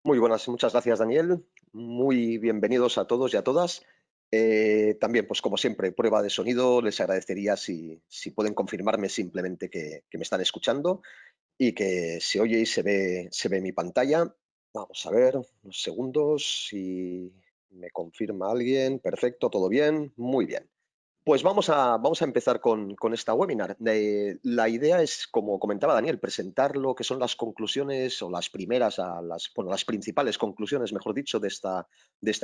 Muy buenas, muchas gracias, Daniel. Muy bienvenidos a todos y a todas. También, pues como siempre, prueba de sonido. Les agradecería si pueden confirmarme simplemente que me están escuchando y que se oye y se ve mi pantalla. Vamos a ver, unos segundos, si me confirma alguien. Perfecto, todo bien, muy bien. Pues vamos a empezar con esta webinar. La idea es, como comentaba Daniel, presentar lo que son las conclusiones o las primeras, bueno, las principales conclusiones, mejor dicho, de esta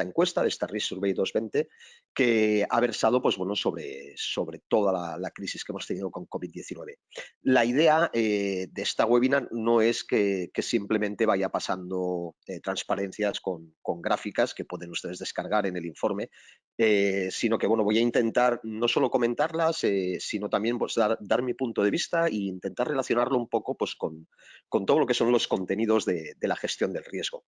encuesta, de esta Risk Survey 2020, que ha versado pues, bueno, sobre toda la crisis que hemos tenido con COVID-19. La idea de esta webinar no es que simplemente vaya pasando transparencias con gráficas que pueden ustedes descargar en el informe, sino que bueno, voy a intentar no solo comentarlas, sino también pues, dar mi punto de vista e intentar relacionarlo un poco pues, con todo lo que son los contenidos de la gestión del riesgo.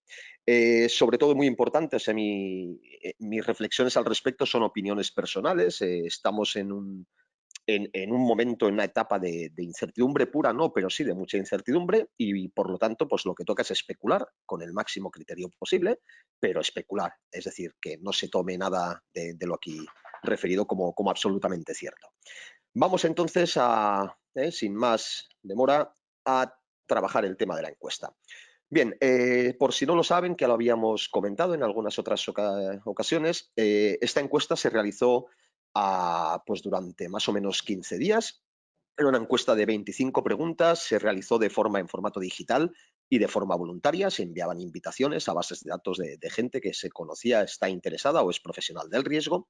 Sobre todo, muy importante, o sea, mis reflexiones al respecto son opiniones personales. Estamos en un momento, en una etapa de incertidumbre pura, no, pero sí de mucha incertidumbre y por lo tanto, pues lo que toca es especular con el máximo criterio posible, pero especular, es decir, que no se tome nada de lo aquí referido como absolutamente cierto. Vamos entonces sin más demora, a trabajar el tema de la encuesta. Bien, por si no lo saben, que lo habíamos comentado en algunas otras ocasiones, esta encuesta se realizó pues durante más o menos 15 días. Era una encuesta de 25 preguntas, se realizó en formato digital y de forma voluntaria. Se enviaban invitaciones a bases de datos de gente que se conocía, está interesada o es profesional del riesgo.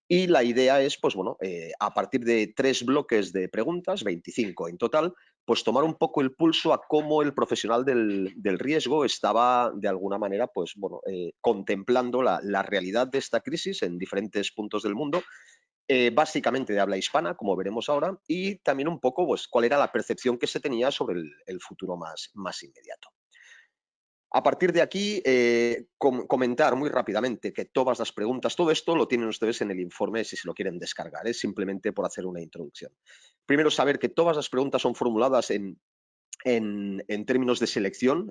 Y la idea es, pues bueno, a partir de 3 bloques de preguntas, 25 en total, pues tomar un poco el pulso a cómo el profesional del riesgo estaba, de alguna manera, pues bueno, contemplando la realidad de esta crisis en diferentes puntos del mundo, básicamente de habla hispana, como veremos ahora, y también un poco, pues, cuál era la percepción que se tenía sobre el futuro más inmediato. A partir de aquí, comentar muy rápidamente que todas las preguntas, todo esto lo tienen ustedes en el informe si se lo quieren descargar, es simplemente por hacer una introducción. Primero, saber que todas las preguntas son formuladas en términos de selección,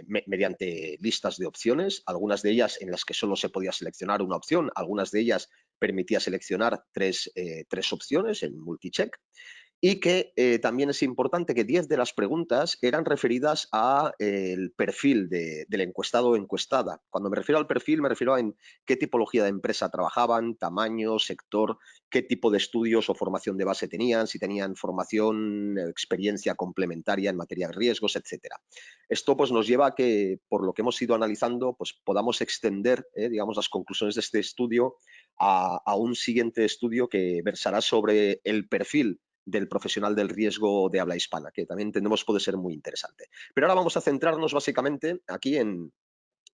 mediante listas de opciones, algunas de ellas en las que solo se podía seleccionar una opción, algunas de ellas permitía seleccionar tres opciones en multicheck. Y que también es importante que 10 de las preguntas eran referidas al perfil del encuestado o encuestada. Cuando me refiero al perfil, me refiero a en qué tipología de empresa trabajaban, tamaño, sector, qué tipo de estudios o formación de base tenían, si tenían formación, experiencia complementaria en materia de riesgos, etcétera. Esto pues, nos lleva a que, por lo que hemos ido analizando, pues, podamos extender digamos, las conclusiones de este estudio a un siguiente estudio que versará sobre el perfil del profesional del riesgo de habla hispana, que también entendemos puede ser muy interesante. Pero ahora vamos a centrarnos básicamente aquí en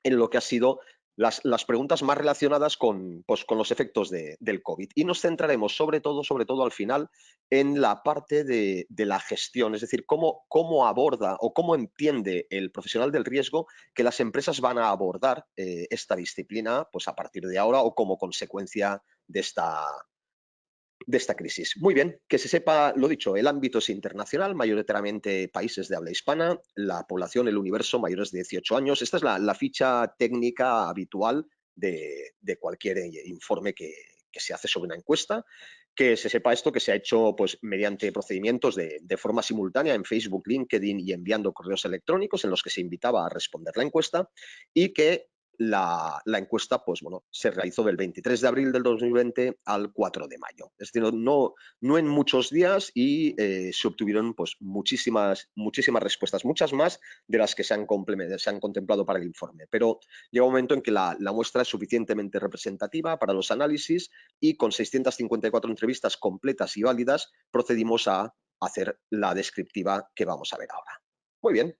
lo que ha sido las preguntas más relacionadas pues, con los efectos del COVID. Y nos centraremos sobre todo al final, en la parte de la gestión, es decir, cómo aborda o cómo entiende el profesional del riesgo que las empresas van a abordar esta disciplina pues, a partir de ahora o como consecuencia de esta crisis. Muy bien, que se sepa, lo dicho, el ámbito es internacional, mayoritariamente países de habla hispana, la población, el universo, mayores de 18 años. Esta es la ficha técnica habitual de cualquier informe que se hace sobre una encuesta. Que se sepa esto, que se ha hecho pues, mediante procedimientos de forma simultánea en Facebook, LinkedIn y enviando correos electrónicos en los que se invitaba a responder la encuesta, y que la encuesta pues, bueno, se realizó del 23 de abril del 2020 al 4 de mayo. Es decir, no en muchos días, y se obtuvieron pues, muchísimas respuestas, muchas más de las que se han contemplado para el informe. Pero llega un momento en que la muestra es suficientemente representativa para los análisis, y con 654 entrevistas completas y válidas procedimos a hacer la descriptiva que vamos a ver ahora. Muy bien.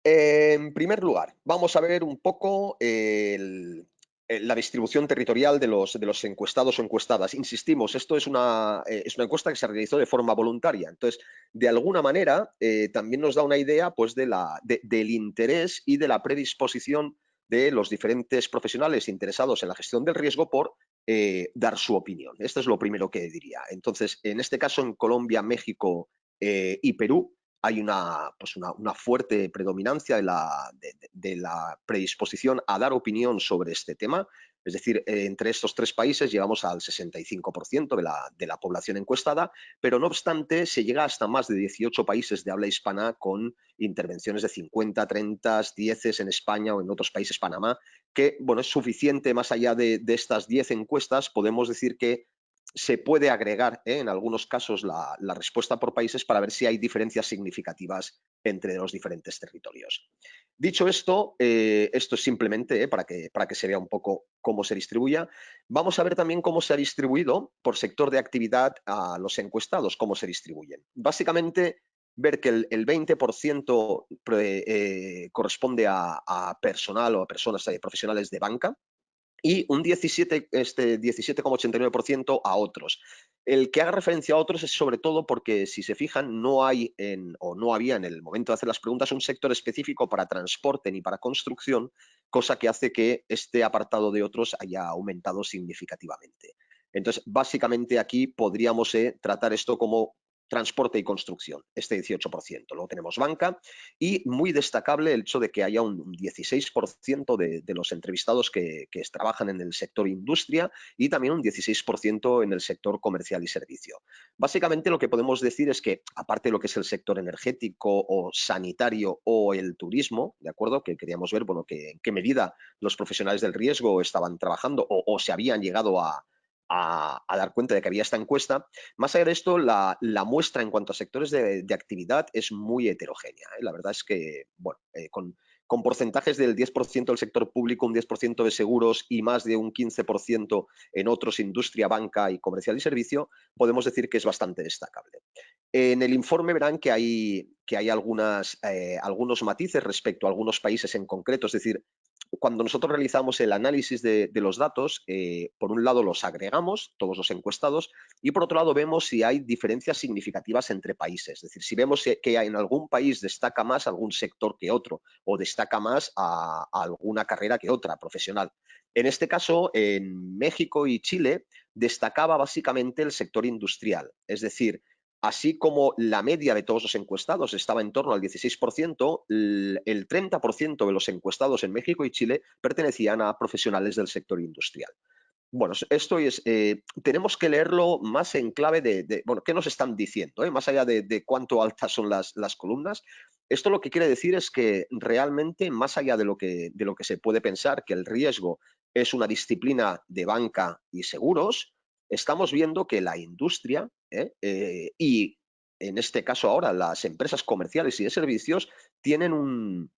En primer lugar, vamos a ver un poco la distribución territorial de los encuestados o encuestadas. Insistimos, esto es una encuesta que se realizó de forma voluntaria. Entonces, de alguna manera, también nos da una idea pues, del interés y de la predisposición de los diferentes profesionales interesados en la gestión del riesgo por dar su opinión. Esto es lo primero que diría. Entonces, en este caso, en Colombia, México y Perú, hay una fuerte predominancia de la predisposición a dar opinión sobre este tema. Es decir, entre estos tres países llegamos al 65% de la población encuestada, pero no obstante se llega hasta más de 18 países de habla hispana con intervenciones de 50, 30, 10 en España o en otros países, Panamá, que bueno, es suficiente. Más allá de estas 10 encuestas, podemos decir que se puede agregar en algunos casos la respuesta por países para ver si hay diferencias significativas entre los diferentes territorios. Dicho esto, esto es simplemente para que se vea un poco cómo se distribuye. Vamos a ver también cómo se ha distribuido por sector de actividad a los encuestados, cómo se distribuyen. Básicamente, ver que el 20% corresponde a personal o a personas profesionales de banca, y un 17,89% a otros. El que haga referencia a otros es sobre todo porque, si se fijan, no hay o no había en el momento de hacer las preguntas un sector específico para transporte ni para construcción, cosa que hace que este apartado de otros haya aumentado significativamente. Entonces, básicamente aquí podríamos tratar esto como transporte y construcción, este 18%. Luego tenemos banca, y muy destacable el hecho de que haya un 16% de los entrevistados que trabajan en el sector industria, y también un 16% en el sector comercial y servicio. Básicamente lo que podemos decir es que, aparte de lo que es el sector energético o sanitario o el turismo, ¿de acuerdo? Que queríamos ver, bueno, en qué medida los profesionales del riesgo estaban trabajando o se habían llegado a dar cuenta de que había esta encuesta. Más allá de esto, la muestra en cuanto a sectores de actividad es muy heterogénea. La verdad es que, bueno, con porcentajes del 10% del sector público, un 10% de seguros y más de un 15% en otros, industria, banca y comercial y servicio, podemos decir que es bastante destacable. En el informe verán que hay algunos matices respecto a algunos países en concreto. Es decir, cuando nosotros realizamos el análisis de los datos, por un lado los agregamos, todos los encuestados, y por otro lado vemos si hay diferencias significativas entre países. Es decir, si vemos que en algún país destaca más algún sector que otro, o destaca más a alguna carrera que otra, profesional. En este caso, en México y Chile, destacaba básicamente el sector industrial. Es decir, así como la media de todos los encuestados estaba en torno al 16%, el 30% de los encuestados en México y Chile pertenecían a profesionales del sector industrial. Bueno, esto es, tenemos que leerlo más en clave bueno, ¿qué nos están diciendo? Más allá de cuánto altas son las columnas. Esto lo que quiere decir es que realmente, más allá de lo que se puede pensar, que el riesgo es una disciplina de banca y seguros, estamos viendo que la industria y, en este caso ahora, las empresas comerciales y de servicios tienen un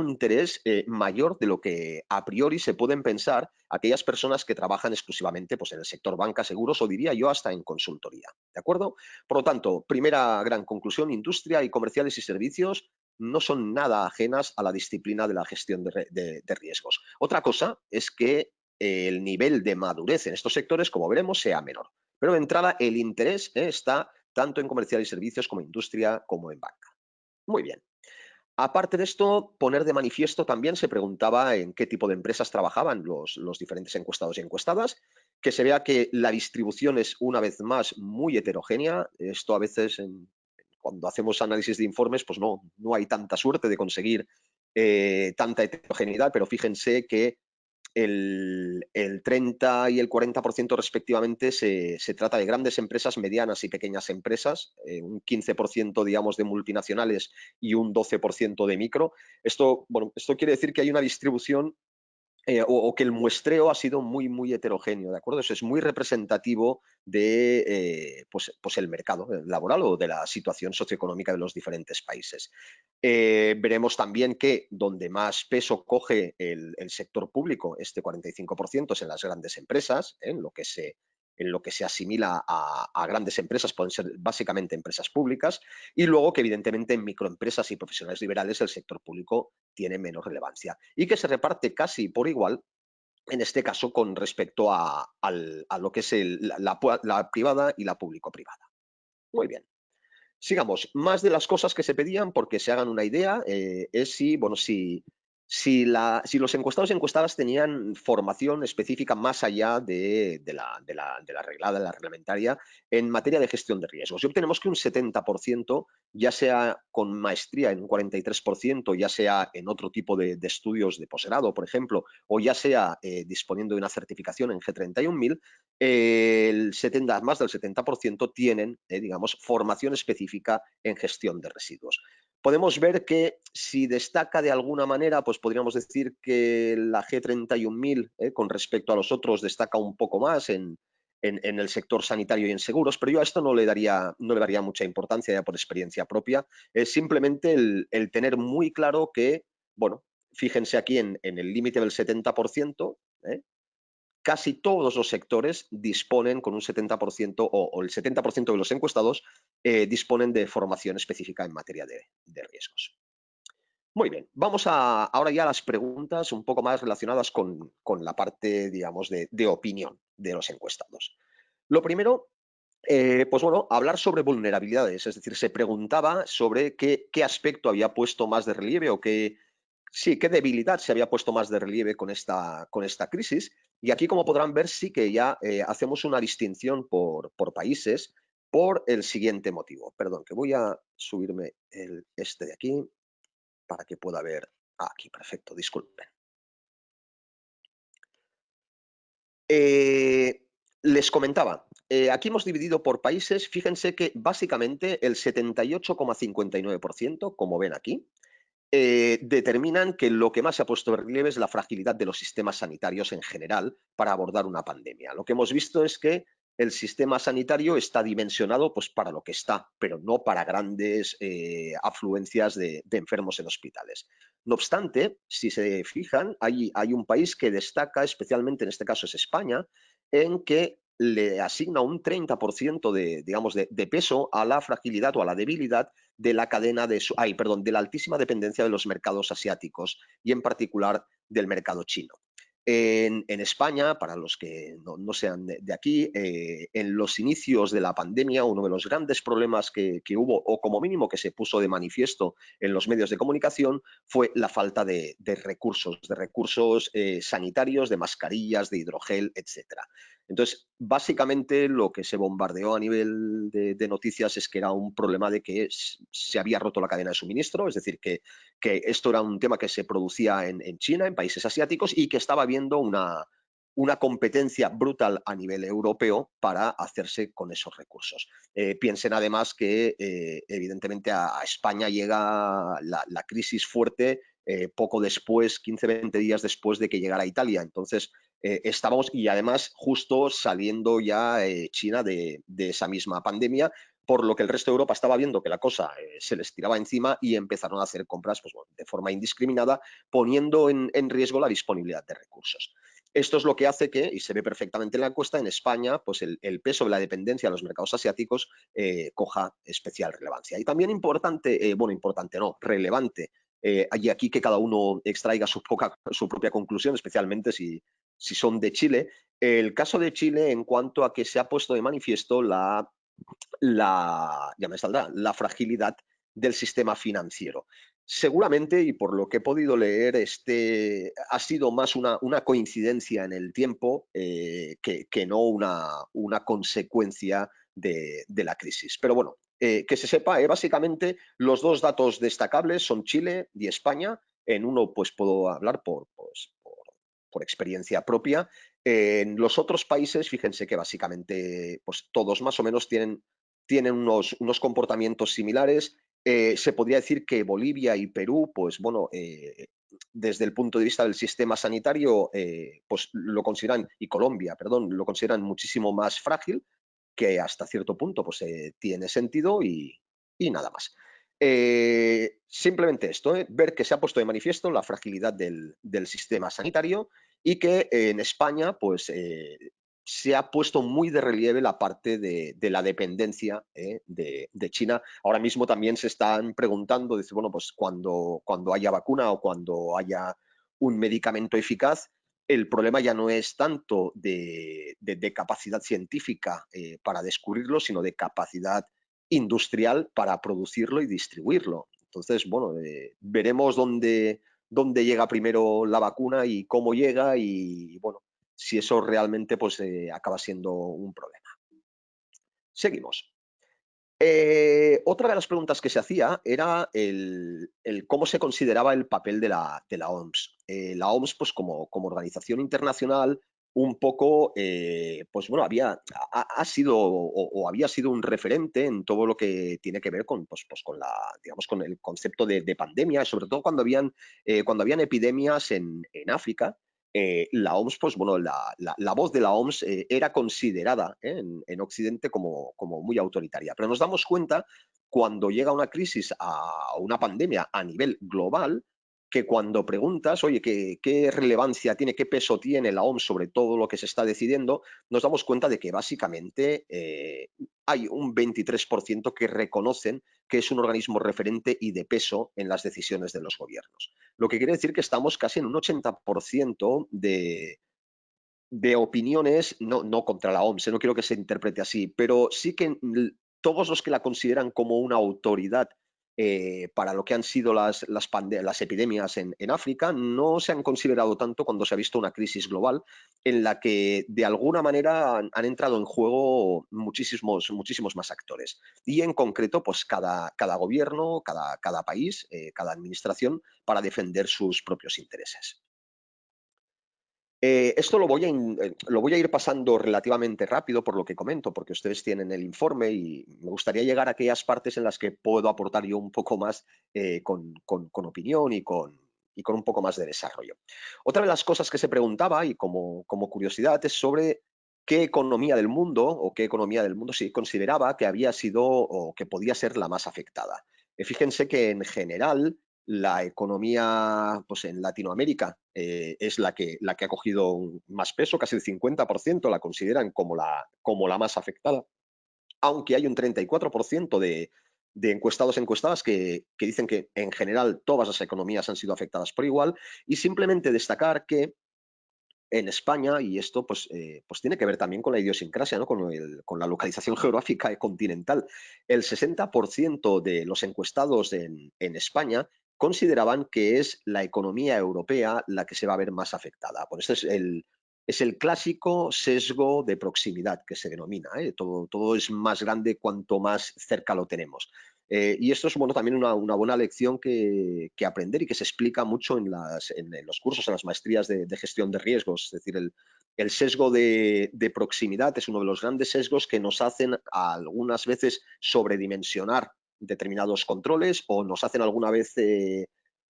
interés mayor de lo que a priori se pueden pensar aquellas personas que trabajan exclusivamente, pues, en el sector banca, seguros, o diría yo hasta en consultoría. ¿De acuerdo? Por lo tanto, primera gran conclusión: industria y comerciales y servicios no son nada ajenas a la disciplina de la gestión de riesgos. Otra cosa es que el nivel de madurez en estos sectores, como veremos, sea menor. Pero de entrada, el interés está tanto en comercial y servicios como en industria como en banca. Muy bien. Aparte de esto, poner de manifiesto, también se preguntaba en qué tipo de empresas trabajaban los diferentes encuestados y encuestadas, que se vea que la distribución es, una vez más, muy heterogénea. Esto a veces, cuando hacemos análisis de informes, pues no hay tanta suerte de conseguir tanta heterogeneidad, pero fíjense que el 30 y el 40% respectivamente se trata de grandes empresas, medianas y pequeñas empresas, un 15%, digamos, de multinacionales y un 12% de micro. Bueno, esto quiere decir que hay una distribución o que el muestreo ha sido muy, muy heterogéneo, ¿de acuerdo? Eso es muy representativo de pues el mercado laboral o de la situación socioeconómica de los diferentes países. Veremos también que donde más peso coge el sector público, este 45%, es en las grandes empresas, en lo que se asimila a grandes empresas, pueden ser básicamente empresas públicas, y luego que evidentemente en microempresas y profesionales liberales el sector público tiene menos relevancia, y que se reparte casi por igual, en este caso, con respecto a lo que es la privada y la público-privada. Muy bien. Sigamos. Más de las cosas que se pedían, porque se hagan una idea, es si si los encuestados y encuestadas tenían formación específica más allá de la reglada, de la reglamentaria, en materia de gestión de riesgos. Y obtenemos que un 70%, ya sea con maestría en un 43%, ya sea en otro tipo de estudios de posgrado, por ejemplo, o ya sea disponiendo de una certificación en G31000, más del 70% tienen, digamos, formación específica en gestión de residuos. Podemos ver que si destaca de alguna manera, pues podríamos decir que la G31000, con respecto a los otros, destaca un poco más en el sector sanitario y en seguros, pero yo a esto no le daría mucha importancia ya por experiencia propia. Es simplemente el tener muy claro que, bueno, fíjense aquí en el límite del 70%, casi todos los sectores disponen con un 70% o el 70% de los encuestados disponen de formación específica en materia de riesgos. Muy bien, vamos ahora ya a las preguntas un poco más relacionadas con la parte, digamos, de opinión de los encuestados. Lo primero, pues bueno, hablar sobre vulnerabilidades, es decir, se preguntaba sobre qué aspecto había puesto más de relieve o sí, qué debilidad se había puesto más de relieve con esta crisis. Y aquí, como podrán ver, sí que ya hacemos una distinción por países por el siguiente motivo. Perdón, que voy a subirme este de aquí para que pueda ver. Aquí, perfecto, disculpen. Les comentaba, aquí hemos dividido por países. Fíjense que básicamente el 78,59%, como ven aquí, determinan que lo que más se ha puesto en relieve es la fragilidad de los sistemas sanitarios en general para abordar una pandemia. Lo que hemos visto es que el sistema sanitario está dimensionado pues, para lo que está, pero no para grandes afluencias de enfermos en hospitales. No obstante, si se fijan, hay un país que destaca, especialmente en este caso es España, en que le asigna un 30% digamos, de peso a la fragilidad o a la debilidad de la cadena de la altísima dependencia de los mercados asiáticos y en particular del mercado chino. En España, para los que no sean de aquí, en los inicios de la pandemia, uno de los grandes problemas que hubo, o como mínimo que se puso de manifiesto en los medios de comunicación, fue la falta de recursos sanitarios, de mascarillas, de hidrogel, etcétera. Entonces, básicamente lo que se bombardeó a nivel de noticias es que era un problema de que se había roto la cadena de suministro, es decir, que esto era un tema que se producía en China, en países asiáticos, y que estaba habiendo una competencia brutal a nivel europeo para hacerse con esos recursos. Piensen además que evidentemente a España llega la crisis fuerte poco después, 15-20 días después de que llegara a Italia. Entonces, estábamos, y además justo saliendo ya China de esa misma pandemia, por lo que el resto de Europa estaba viendo que la cosa se les tiraba encima y empezaron a hacer compras pues, bueno, de forma indiscriminada, poniendo en riesgo la disponibilidad de recursos. Esto es lo que hace que, y se ve perfectamente en la encuesta, en España, pues el peso de la dependencia a los mercados asiáticos coja especial relevancia. Y también importante, bueno, importante no, relevante, y aquí que cada uno extraiga su propia conclusión, especialmente si son de Chile. El caso de Chile, en cuanto a que se ha puesto de manifiesto ya me saldrá, la fragilidad del sistema financiero. Seguramente, y por lo que he podido leer, ha sido más una coincidencia en el tiempo que no una consecuencia de la crisis. Pero bueno, que se sepa, básicamente los dos datos destacables son Chile y España. En uno pues puedo hablar por experiencia propia. En los otros países, fíjense que básicamente pues, todos más o menos tienen unos comportamientos similares. Se podría decir que Bolivia y Perú, pues bueno, desde el punto de vista del sistema sanitario, pues lo consideran, y Colombia, perdón, lo consideran muchísimo más frágil, que hasta cierto punto pues tiene sentido y nada más. Simplemente esto, ver que se ha puesto de manifiesto la fragilidad del sistema sanitario y que en España pues se ha puesto muy de relieve la parte de la dependencia de China. Ahora mismo también se están preguntando, dice, bueno, pues cuando haya vacuna o cuando haya un medicamento eficaz, el problema ya no es tanto de capacidad científica para descubrirlo, sino de capacidad industrial para producirlo y distribuirlo. Entonces, bueno, veremos dónde llega primero la vacuna y cómo llega y, bueno, si eso realmente pues, acaba siendo un problema. Seguimos. Otra de las preguntas que se hacía era el cómo se consideraba el papel de la OMS. La OMS, pues como organización internacional, un poco, pues bueno, ha sido o había sido un referente en todo lo que tiene que ver con, pues con digamos, con el concepto de pandemia, sobre todo cuando habían epidemias en África. La OMS, pues bueno, la voz de la OMS era considerada en Occidente como muy autoritaria. Pero nos damos cuenta cuando llega una crisis o una pandemia a nivel global, que cuando preguntas, oye, ¿qué relevancia tiene, qué peso tiene la OMS sobre todo lo que se está decidiendo? Nos damos cuenta de que básicamente hay un 23% que reconocen que es un organismo referente y de peso en las decisiones de los gobiernos. Lo que quiere decir que estamos casi en un 80% de opiniones, no contra la OMS, no quiero que se interprete así, pero sí que todos los que la consideran como una autoridad para lo que han sido las epidemias en África, no se han considerado tanto cuando se ha visto una crisis global en la que de alguna manera han entrado en juego muchísimos más actores. Y en concreto, pues cada gobierno, cada país, cada administración, para defender sus propios intereses. Esto lo voy a ir pasando relativamente rápido por lo que comento, porque ustedes tienen el informe y me gustaría llegar a aquellas partes en las que puedo aportar yo un poco más con opinión y con un poco más de desarrollo. Otra de las cosas que se preguntaba, y como curiosidad, es sobre qué economía del mundo o qué economía del mundo se consideraba que había sido o que podía ser la más afectada. Fíjense que en general la economía pues, en Latinoamérica es la que ha cogido más peso, casi el 50% la consideran como la más afectada, aunque hay un 34% de encuestados encuestadas que dicen que en general todas las economías han sido afectadas por igual, y simplemente destacar que en España, y esto pues tiene que ver también con la idiosincrasia, ¿no? Con la localización geográfica continental. El 60% de los encuestados en España consideraban que es la economía europea la que se va a ver más afectada. Por eso es el clásico sesgo de proximidad que se denomina, ¿eh? Todo es más grande cuanto más cerca lo tenemos. Y esto es bueno, también una buena lección que aprender y que se explica mucho en los cursos, en las maestrías de gestión de riesgos. Es decir, el sesgo de proximidad es uno de los grandes sesgos que nos hacen algunas veces sobredimensionar determinados controles o nos hacen alguna vez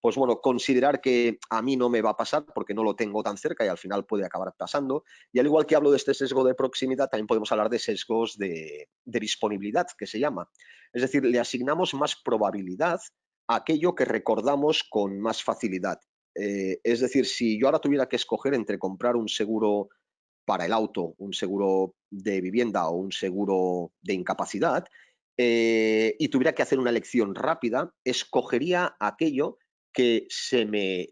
pues bueno, considerar que a mí no me va a pasar porque no lo tengo tan cerca y al final puede acabar pasando. Y al igual que hablo de este sesgo de proximidad, también podemos hablar de sesgos de disponibilidad, que se llama. Es decir, le asignamos más probabilidad a aquello que recordamos con más facilidad. Es decir, si yo ahora tuviera que escoger entre comprar un seguro para el auto, un seguro de vivienda o un seguro de incapacidad, y tuviera que hacer una elección rápida, escogería aquello que se me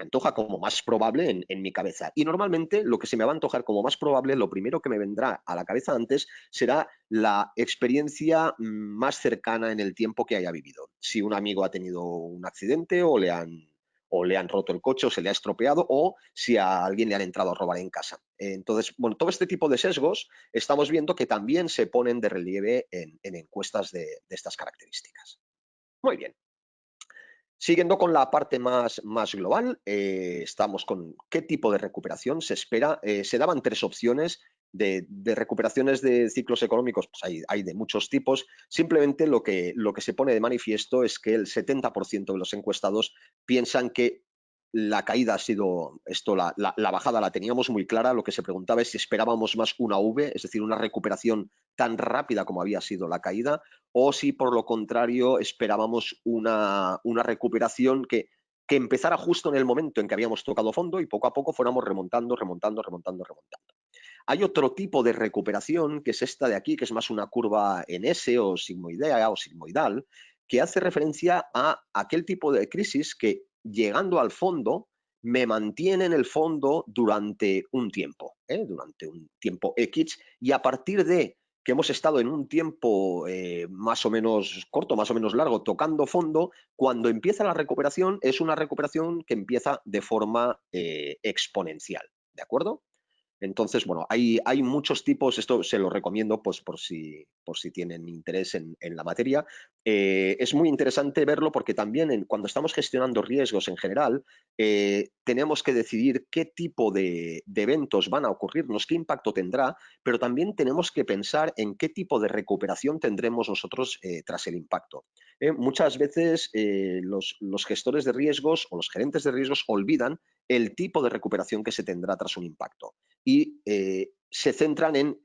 antoja como más probable en mi cabeza. Y normalmente lo que se me va a antojar como más probable, lo primero que me vendrá a la cabeza antes será la experiencia más cercana en el tiempo que haya vivido. Si un amigo ha tenido un accidente o le han roto el coche o se le ha estropeado o si a alguien le han entrado a robar en casa. Entonces, bueno, todo este tipo de sesgos estamos viendo que también se ponen de relieve en encuestas de estas características. Muy bien. Siguiendo con la parte más global, estamos con qué tipo de recuperación se espera. Se daban tres opciones de recuperaciones de ciclos económicos, pues hay de muchos tipos. Simplemente lo que se pone de manifiesto es que el 70% de los encuestados piensan que la caída ha sido, la bajada la teníamos muy clara. Lo que se preguntaba es si esperábamos más una V, es decir, una recuperación tan rápida como había sido la caída, o si por lo contrario esperábamos una recuperación que empezara justo en el momento en que habíamos tocado fondo y poco a poco fuéramos remontando, remontando, remontando, remontando. Hay otro tipo de recuperación, que es esta de aquí, que es más una curva en S o sigmoidea o sigmoidal, que hace referencia a aquel tipo de crisis que, llegando al fondo, me mantiene en el fondo durante un tiempo X, y a partir de que hemos estado en un tiempo más o menos corto, más o menos largo, tocando fondo. Cuando empieza la recuperación, es una recuperación que empieza de forma exponencial, ¿de acuerdo? Entonces, bueno, hay muchos tipos, esto se lo recomiendo pues, por si tienen interés en la materia. Es muy interesante verlo porque también cuando estamos gestionando riesgos en general, tenemos que decidir qué tipo de eventos van a ocurrirnos, qué impacto tendrá, pero también tenemos que pensar en qué tipo de recuperación tendremos nosotros tras el impacto. Muchas veces los gestores de riesgos o los gerentes de riesgos olvidan el tipo de recuperación que se tendrá tras un impacto y se centran en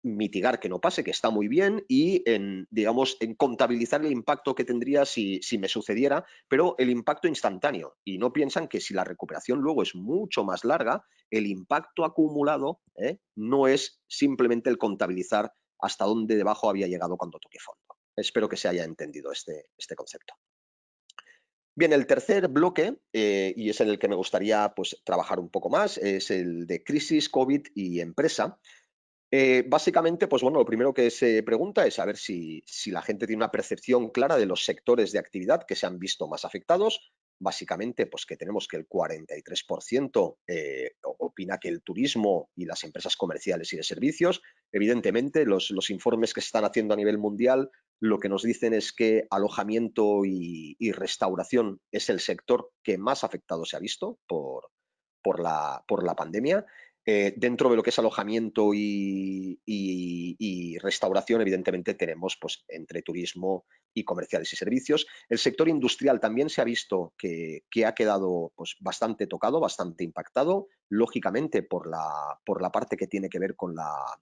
mitigar que no pase, que está muy bien, y en, digamos, en contabilizar el impacto que tendría si me sucediera, pero el impacto instantáneo. Y no piensan que si la recuperación luego es mucho más larga, el impacto acumulado no es simplemente el contabilizar hasta dónde debajo había llegado cuando toqué fondo. Espero que se haya entendido este concepto. Bien, el tercer bloque, y es en el que me gustaría pues, trabajar un poco más, es el de crisis, COVID y empresa. Básicamente, pues bueno, lo primero que se pregunta es saber si la gente tiene una percepción clara de los sectores de actividad que se han visto más afectados. Básicamente, pues que tenemos que el 43% opina que el turismo y las empresas comerciales y de servicios. Evidentemente, los informes que se están haciendo a nivel mundial lo que nos dicen es que alojamiento y restauración es el sector que más afectado se ha visto por la pandemia. Dentro de lo que es alojamiento y restauración, evidentemente tenemos pues, entre turismo y comerciales y servicios. El sector industrial también se ha visto que ha quedado pues, bastante tocado, bastante impactado, lógicamente por la parte que tiene que ver con la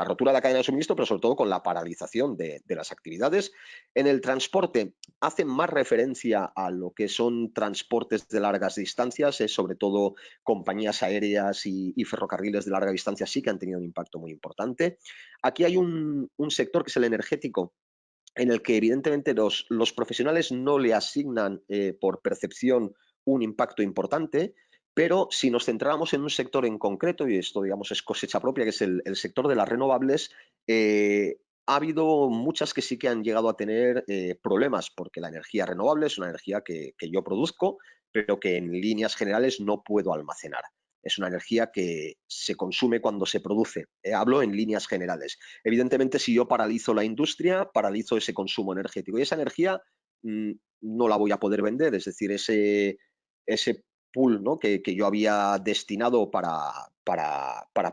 rotura de la cadena de suministro, pero sobre todo con la paralización de las actividades. En el transporte hacen más referencia a lo que son transportes de largas distancias, sobre todo compañías aéreas y ferrocarriles de larga distancia sí que han tenido un impacto muy importante. Aquí hay un sector que es el energético, en el que evidentemente los profesionales no le asignan por percepción un impacto importante, pero si nos centramos en un sector en concreto, y esto digamos es cosecha propia, que es el sector de las renovables, ha habido muchas que sí que han llegado a tener problemas, porque la energía renovable es una energía que yo produzco, pero que en líneas generales no puedo almacenar. Es una energía que se consume cuando se produce. Hablo en líneas generales. Evidentemente, si yo paralizo la industria, paralizo ese consumo energético y esa energía mm, no la voy a poder vender, es decir, ese pool, ¿no? que yo había destinado para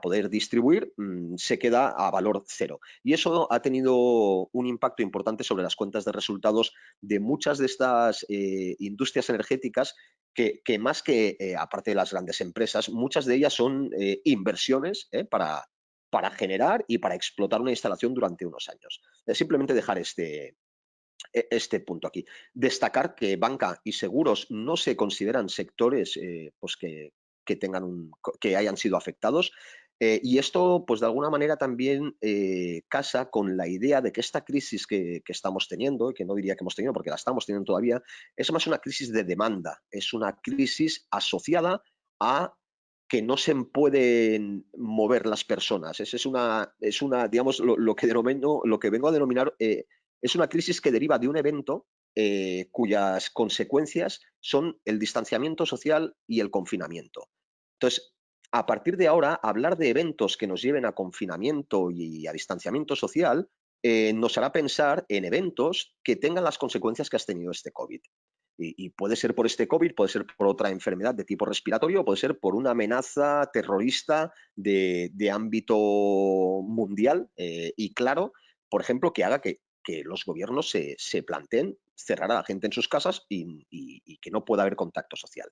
poder distribuir se queda a valor cero. Y eso ha tenido un impacto importante sobre las cuentas de resultados de muchas de estas industrias energéticas que más que, aparte de las grandes empresas, muchas de ellas son inversiones para generar y para explotar una instalación durante unos años. Simplemente dejar este punto aquí. Destacar que banca y seguros no se consideran sectores pues que hayan sido afectados. Y esto, pues de alguna manera también casa con la idea de que esta crisis que estamos teniendo, que no diría que hemos tenido porque la estamos teniendo todavía, es más una crisis de demanda, es una crisis asociada a que no se pueden mover las personas. Es una digamos, lo que vengo a denominar es una crisis que deriva de un evento cuyas consecuencias son el distanciamiento social y el confinamiento. Entonces, a partir de ahora, hablar de eventos que nos lleven a confinamiento y a distanciamiento social nos hará pensar en eventos que tengan las consecuencias que has tenido este COVID. Y puede ser por este COVID, puede ser por otra enfermedad de tipo respiratorio, puede ser por una amenaza terrorista de ámbito mundial y claro, por ejemplo, que haga que los gobiernos se planteen cerrar a la gente en sus casas y que no pueda haber contacto social.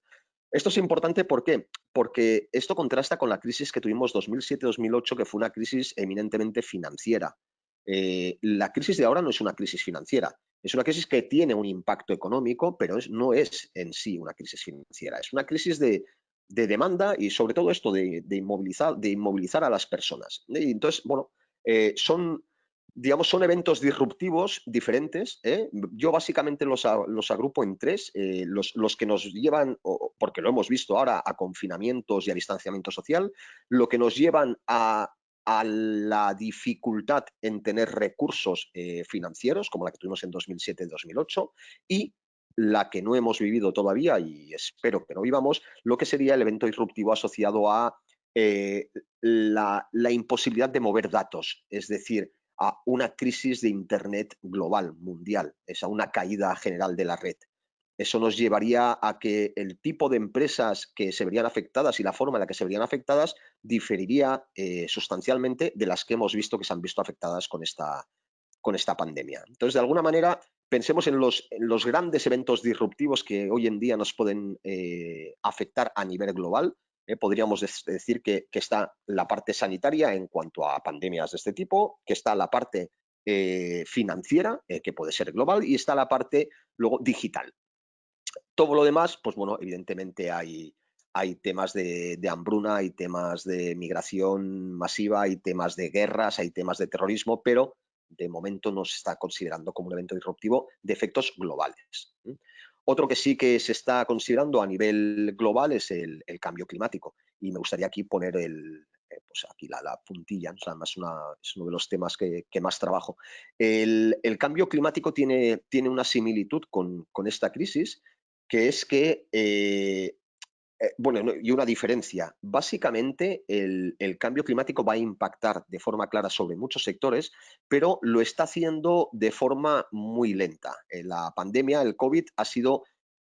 Esto es importante, ¿por qué? Porque esto contrasta con la crisis que tuvimos 2007-2008, que fue una crisis eminentemente financiera. La crisis de ahora no es una crisis financiera, es una crisis que tiene un impacto económico, pero no es en sí una crisis financiera, es una crisis de demanda y sobre todo esto de inmovilizar a las personas. Y entonces, bueno, son digamos, son eventos disruptivos diferentes. Yo básicamente los agrupo en tres. Los que nos llevan, porque lo hemos visto ahora, a confinamientos y a distanciamiento social, lo que nos llevan a a la dificultad en tener recursos financieros, como la que tuvimos en 2007-2008, y la que no hemos vivido todavía, y espero que no vivamos, lo que sería el evento disruptivo asociado a la imposibilidad de mover datos, es decir, a una crisis de Internet global, mundial, es a una caída general de la red. Eso nos llevaría a que el tipo de empresas que se verían afectadas y la forma en la que se verían afectadas diferiría sustancialmente de las que hemos visto que se han visto afectadas con esta pandemia. Entonces, de alguna manera, pensemos en los grandes eventos disruptivos que hoy en día nos pueden afectar a nivel global. Podríamos decir que está la parte sanitaria en cuanto a pandemias de este tipo, que está la parte financiera, que puede ser global, y está la parte luego digital. Todo lo demás, pues bueno, evidentemente hay temas de hambruna, hay temas de migración masiva, hay temas de guerras, hay temas de terrorismo, pero de momento no se está considerando como un evento disruptivo de efectos globales. Otro que sí que se está considerando a nivel global es el cambio climático. Y me gustaría aquí poner pues aquí la puntilla, ¿no? Además es uno de los temas que más trabajo. El cambio climático tiene una similitud con esta crisis, que es que, bueno, no, y una diferencia. Básicamente, el cambio climático va a impactar de forma clara sobre muchos sectores, pero lo está haciendo de forma muy lenta. La pandemia, el COVID, ha sido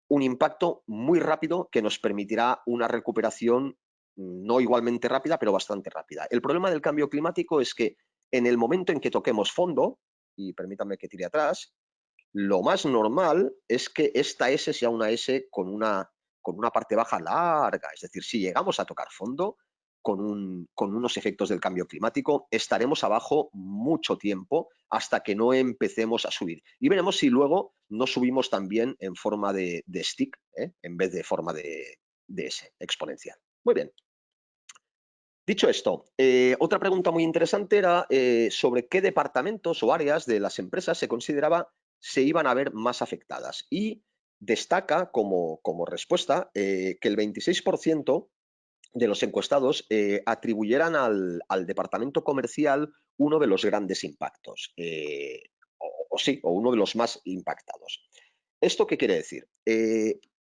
un impacto muy rápido que nos permitirá una recuperación no igualmente rápida, pero bastante rápida. El problema del cambio climático es que en el momento en que toquemos fondo, y permítanme que tire atrás, lo más normal es que esta S sea una S con una parte baja larga. Es decir, si llegamos a tocar fondo con unos efectos del cambio climático, estaremos abajo mucho tiempo hasta que no empecemos a subir. Y veremos si luego no subimos también en forma de stick, en vez de forma de S exponencial. Muy bien. Dicho esto, otra pregunta muy interesante era sobre qué departamentos o áreas de las empresas se consideraba se iban a ver más afectadas. Y destaca como respuesta que el 26% de los encuestados atribuyeran al departamento comercial uno de los grandes impactos, o uno de los más impactados. ¿Esto qué quiere decir?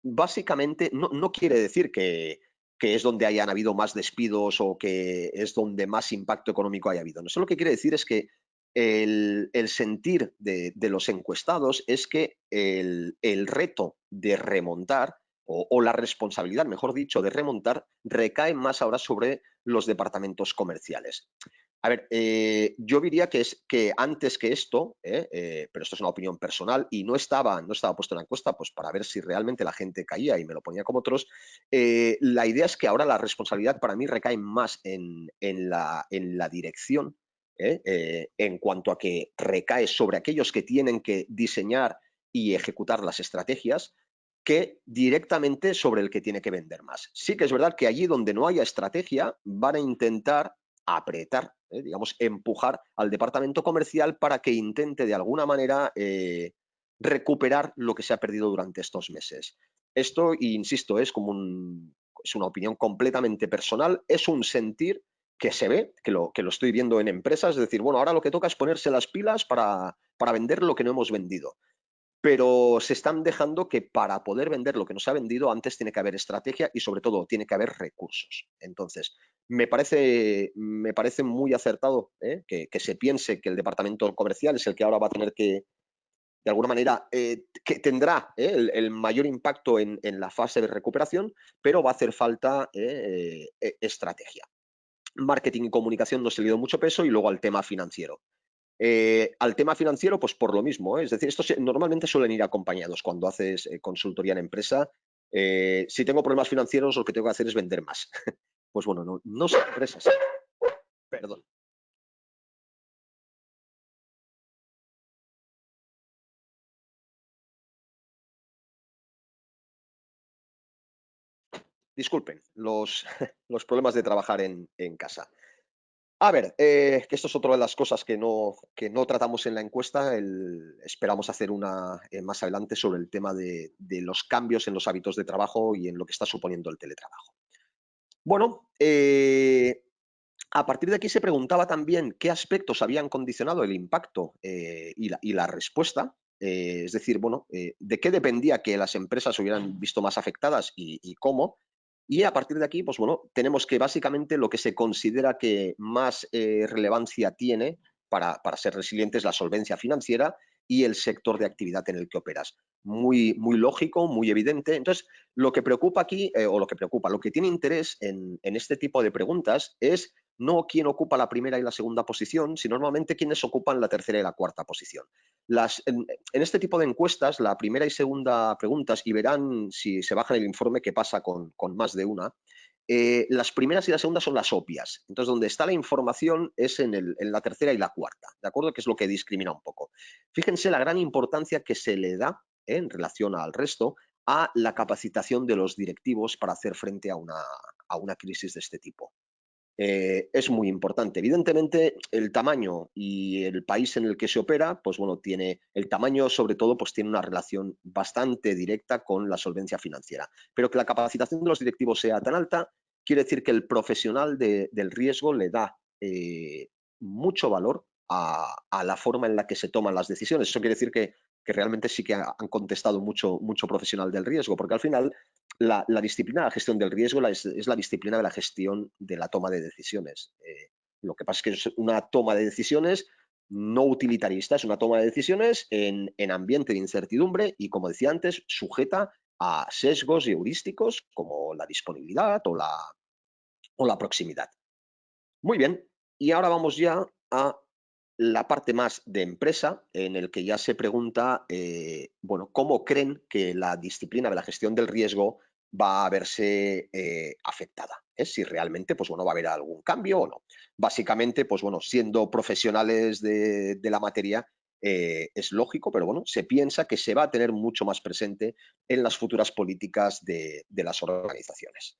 Básicamente, no quiere decir que es donde hayan habido más despidos o que es donde más impacto económico haya habido. No, eso lo que quiere decir es que el sentir de los encuestados es que el reto de remontar o la responsabilidad, mejor dicho, de remontar, recae más ahora sobre los departamentos comerciales. A ver, yo diría que antes que esto, pero esto es una opinión personal y no estaba puesto en la encuesta, pues para ver si realmente la gente caía y me lo ponía como otros, la idea es que ahora la responsabilidad para mí recae más en la dirección, en cuanto a que recae sobre aquellos que tienen que diseñar y ejecutar las estrategias, que directamente sobre el que tiene que vender más. Sí que es verdad que allí donde no haya estrategia van a intentar apretar, digamos, empujar al departamento comercial para que intente de alguna manera recuperar lo que se ha perdido durante estos meses. Esto, insisto, es una opinión completamente personal, es un sentir que se ve, que lo estoy viendo en empresas, es decir, bueno, ahora lo que toca es ponerse las pilas para vender lo que no hemos vendido, pero se están dejando que para poder vender lo que no se ha vendido antes tiene que haber estrategia y sobre todo tiene que haber recursos. Entonces, me parece muy acertado que se piense que el departamento comercial es el que ahora va a tener que, de alguna manera, que tendrá el mayor impacto en la fase de recuperación, pero va a hacer falta estrategia. Marketing y comunicación no se le dio mucho peso y luego al tema financiero. Al tema financiero, pues por lo mismo, es decir, estos normalmente suelen ir acompañados cuando haces consultoría en empresa. Si tengo problemas financieros, lo que tengo que hacer es vender más. Pues bueno, no son empresas. Perdón. Disculpen los problemas de trabajar en casa. A ver, que esto es otra de las cosas que no tratamos en la encuesta. Esperamos hacer una más adelante sobre el tema de los cambios en los hábitos de trabajo y en lo que está suponiendo el teletrabajo. Bueno, A partir de aquí se preguntaba también qué aspectos habían condicionado el impacto y la respuesta. Es decir, bueno, de qué dependía que las empresas se hubieran visto más afectadas y cómo. Y a partir de aquí, pues bueno, tenemos que básicamente lo que se considera que más relevancia tiene para ser resiliente es la solvencia financiera y el sector de actividad en el que operas. Muy, muy lógico, muy evidente. Entonces, lo que preocupa aquí, o lo que preocupa, lo que tiene interés en este tipo de preguntas es no quién ocupa la primera y la segunda posición, sino normalmente quiénes ocupan la tercera y la cuarta posición. En este tipo de encuestas, la primera y segunda preguntas, y verán si se baja en el informe qué pasa con más de una, las primeras y las segundas son las obvias. Entonces, donde está la información es en la tercera y la cuarta, ¿de acuerdo? Que es lo que discrimina un poco. Fíjense la gran importancia que se le da en relación al resto a la capacitación de los directivos para hacer frente a una crisis de este tipo. Es muy importante. Evidentemente, el tamaño y el país en el que se opera, pues bueno, tiene el tamaño, sobre todo, pues tiene una relación bastante directa con la solvencia financiera. Pero que la capacitación de los directivos sea tan alta, quiere decir que el profesional del riesgo le da mucho valor a la forma en la que se toman las decisiones. Eso quiere decir que realmente sí que han contestado mucho, mucho profesional del riesgo, porque al final la disciplina de la gestión del riesgo es la disciplina de la gestión de la toma de decisiones. Lo que pasa es que es una toma de decisiones no utilitarista, es una toma de decisiones en ambiente de incertidumbre y, como decía antes, sujeta a sesgos heurísticos como la disponibilidad o la proximidad. Muy bien, y ahora vamos ya a la parte más de empresa, en el que ya se pregunta, bueno, cómo creen que la disciplina de la gestión del riesgo va a verse afectada. Si realmente, pues bueno, va a haber algún cambio o no. Básicamente, pues bueno, siendo profesionales de la materia, es lógico, pero bueno, se piensa que se va a tener mucho más presente en las futuras políticas de las organizaciones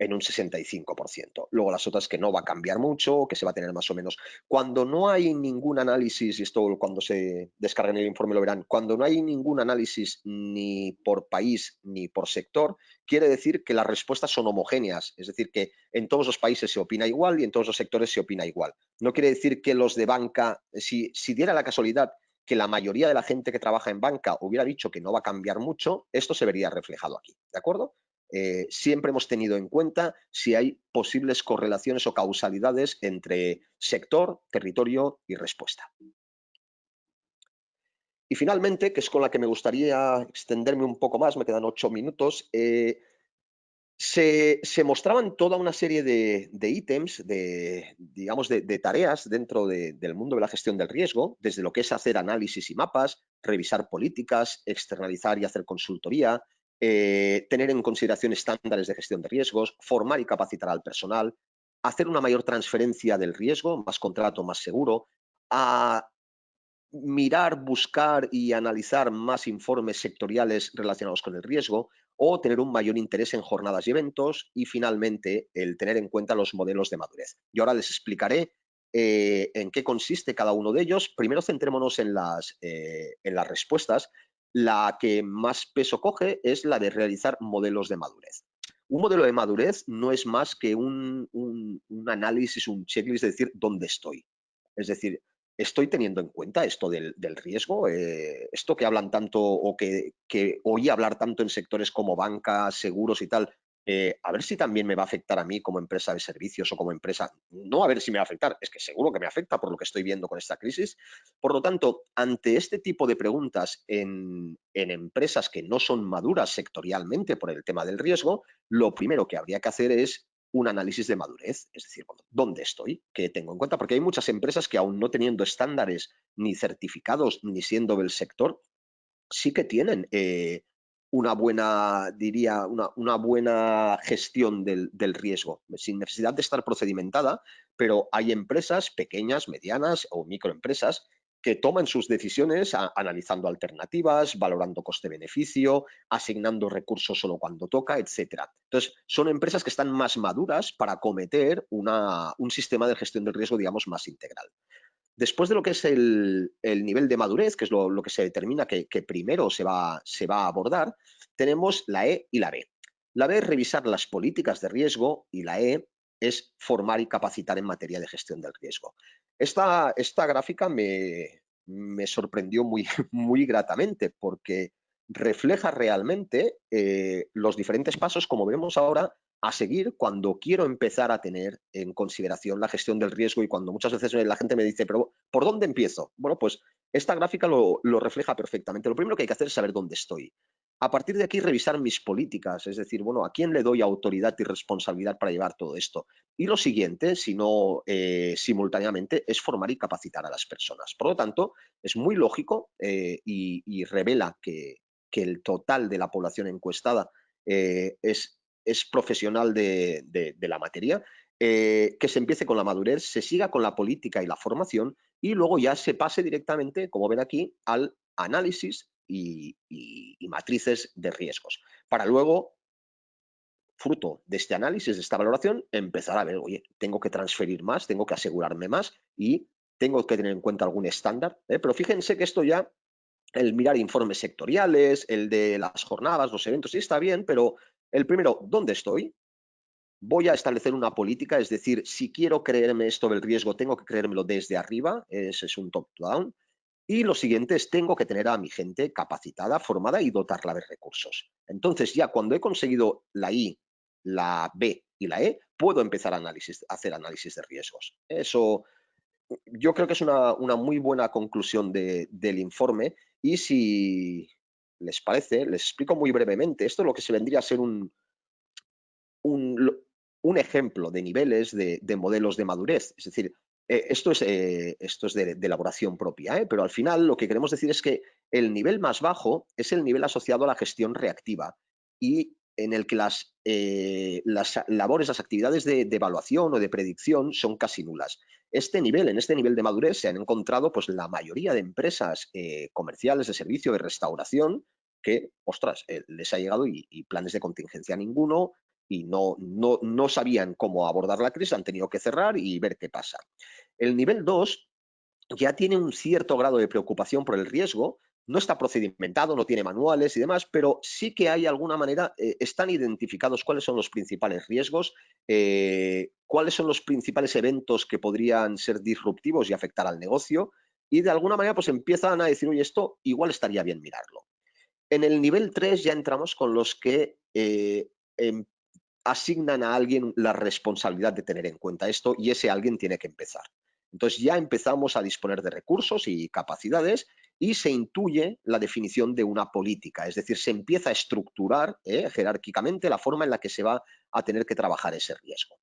en un 65%. Luego las otras que no va a cambiar mucho, que se va a tener más o menos. Cuando no hay ningún análisis, y esto cuando se descarguen el informe lo verán, cuando no hay ningún análisis ni por país ni por sector, quiere decir que las respuestas son homogéneas, es decir, que en todos los países se opina igual y en todos los sectores se opina igual. No quiere decir que los de banca, si diera la casualidad que la mayoría de la gente que trabaja en banca hubiera dicho que no va a cambiar mucho, esto se vería reflejado aquí, ¿de acuerdo? Siempre hemos tenido en cuenta si hay posibles correlaciones o causalidades entre sector, territorio y respuesta. Y finalmente, que es con la que me gustaría extenderme un poco más, me quedan 8 minutos, se mostraban toda una serie de ítems, digamos, de tareas dentro del mundo de la gestión del riesgo, desde lo que es hacer análisis y mapas, revisar políticas, externalizar y hacer consultoría, tener en consideración estándares de gestión de riesgos, formar y capacitar al personal, hacer una mayor transferencia del riesgo, más contrato, más seguro, a mirar, buscar y analizar más informes sectoriales relacionados con el riesgo o tener un mayor interés en jornadas y eventos y finalmente el tener en cuenta los modelos de madurez. Y ahora les explicaré en qué consiste cada uno de ellos. Primero centrémonos en las respuestas. La que más peso coge es la de realizar modelos de madurez. Un modelo de madurez no es más que un análisis, un checklist de decir dónde estoy. Es decir, ¿estoy teniendo en cuenta esto del riesgo? Esto que hablan tanto o que oí hablar tanto en sectores como banca, seguros y tal, a ver si también me va a afectar a mí como empresa de servicios o como empresa. No a ver si me va a afectar, es que seguro que me afecta por lo que estoy viendo con esta crisis. Por lo tanto, ante este tipo de preguntas en empresas que no son maduras sectorialmente por el tema del riesgo, lo primero que habría que hacer es un análisis de madurez, es decir, bueno, ¿dónde estoy? ¿Qué tengo en cuenta? Porque hay muchas empresas que aún no teniendo estándares ni certificados, ni siendo del sector, sí que tienen una buena, diría, una buena gestión del riesgo, sin necesidad de estar procedimentada, pero hay empresas pequeñas, medianas o microempresas que toman sus decisiones analizando alternativas, valorando coste-beneficio, asignando recursos solo cuando toca, etcétera. Entonces, son empresas que están más maduras para acometer un sistema de gestión del riesgo, digamos, más integral. Después de lo que es el nivel de madurez, que es lo que se determina que primero se va a abordar, tenemos la E y la B. La B es revisar las políticas de riesgo y la E es formar y capacitar en materia de gestión del riesgo. Esta gráfica me sorprendió muy, muy gratamente porque refleja realmente los diferentes pasos, como vemos ahora, a seguir cuando quiero empezar a tener en consideración la gestión del riesgo y cuando muchas veces la gente me dice, pero ¿por dónde empiezo? Bueno, pues esta gráfica lo refleja perfectamente. Lo primero que hay que hacer es saber dónde estoy. A partir de aquí, revisar mis políticas, es decir, bueno, ¿a quién le doy autoridad y responsabilidad para llevar todo esto? Y lo siguiente, si no simultáneamente, es formar y capacitar a las personas. Por lo tanto, es muy lógico y revela que el total de la población encuestada es profesional de la materia, que se empiece con la madurez, se siga con la política y la formación y luego ya se pase directamente, como ven aquí, al análisis y matrices de riesgos, para luego, fruto de este análisis, de esta valoración, empezar a ver, oye, tengo que transferir más, tengo que asegurarme más y tengo que tener en cuenta algún estándar. Pero fíjense que esto ya, el mirar informes sectoriales, el de las jornadas, los eventos, sí está bien, pero el primero, ¿dónde estoy? Voy a establecer una política, es decir, si quiero creerme esto del riesgo, tengo que creérmelo desde arriba, ese es un top-down. Y lo siguiente es, tengo que tener a mi gente capacitada, formada y dotarla de recursos. Entonces, ya cuando he conseguido la I, la B y la E, puedo empezar a hacer análisis de riesgos. Eso yo creo que es una muy buena conclusión del informe y si les parece, les explico muy brevemente. Esto es lo que se vendría a ser un, un ejemplo de niveles de modelos de madurez. Es decir, esto es de elaboración propia, pero al final lo que queremos decir es que el nivel más bajo es el nivel asociado a la gestión reactiva y en el que las labores, las actividades de evaluación o de predicción son casi nulas. En este nivel de madurez se han encontrado pues, la mayoría de empresas comerciales de servicio de restauración que, ostras, les ha llegado y planes de contingencia ninguno, y no sabían cómo abordar la crisis, han tenido que cerrar y ver qué pasa. El nivel 2 ya tiene un cierto grado de preocupación por el riesgo, no está procedimentado, no tiene manuales y demás, pero sí que hay alguna manera, están identificados cuáles son los principales riesgos, cuáles son los principales eventos que podrían ser disruptivos y afectar al negocio, y de alguna manera pues empiezan a decir, oye, esto igual estaría bien mirarlo. En el nivel 3 ya entramos con los que asignan a alguien la responsabilidad de tener en cuenta esto y ese alguien tiene que empezar. Entonces ya empezamos a disponer de recursos y capacidades y se intuye la definición de una política, es decir, se empieza a estructurar jerárquicamente la forma en la que se va a tener que trabajar ese riesgo.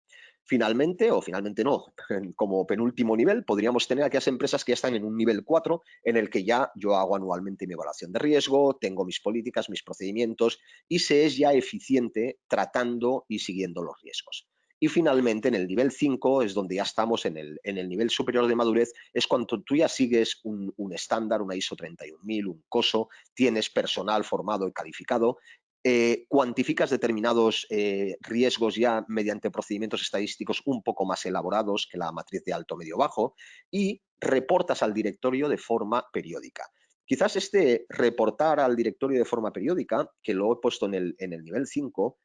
Finalmente, o finalmente no, como penúltimo nivel, podríamos tener aquellas empresas que ya están en un nivel 4, en el que ya yo hago anualmente mi evaluación de riesgo, tengo mis políticas, mis procedimientos y se es ya eficiente tratando y siguiendo los riesgos. Y finalmente, en el nivel 5 es donde ya estamos en el nivel superior de madurez, es cuando tú ya sigues un estándar, una ISO 31000, un COSO, tienes personal formado y calificado, cuantificas determinados riesgos ya mediante procedimientos estadísticos un poco más elaborados que la matriz de alto, medio, bajo y reportas al directorio de forma periódica. Quizás este reportar al directorio de forma periódica, que lo he puesto en el nivel 5,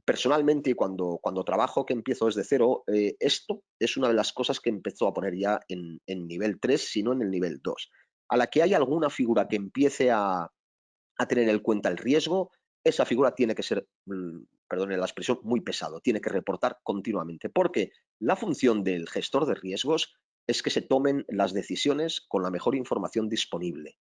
personalmente cuando trabajo que empiezo desde cero, esto es una de las cosas que empezó a poner ya en nivel 3, sino en el nivel 2. A la que hay alguna figura que empiece a tener en cuenta el riesgo, esa figura tiene que ser, perdone la expresión, muy pesado, tiene que reportar continuamente, porque la función del gestor de riesgos es que se tomen las decisiones con la mejor información disponible.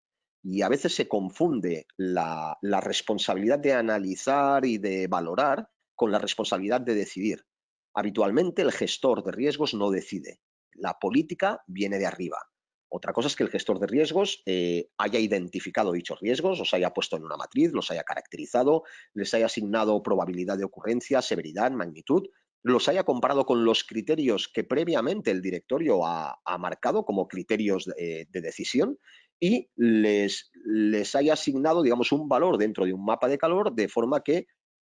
Y a veces se confunde la responsabilidad de analizar y de valorar con la responsabilidad de decidir. Habitualmente el gestor de riesgos no decide. La política viene de arriba. Otra cosa es que el gestor de riesgos haya identificado dichos riesgos, los haya puesto en una matriz, los haya caracterizado, les haya asignado probabilidad de ocurrencia, severidad, magnitud, los haya comparado con los criterios que previamente el directorio ha marcado como criterios de decisión y les haya asignado, digamos, un valor dentro de un mapa de calor de forma que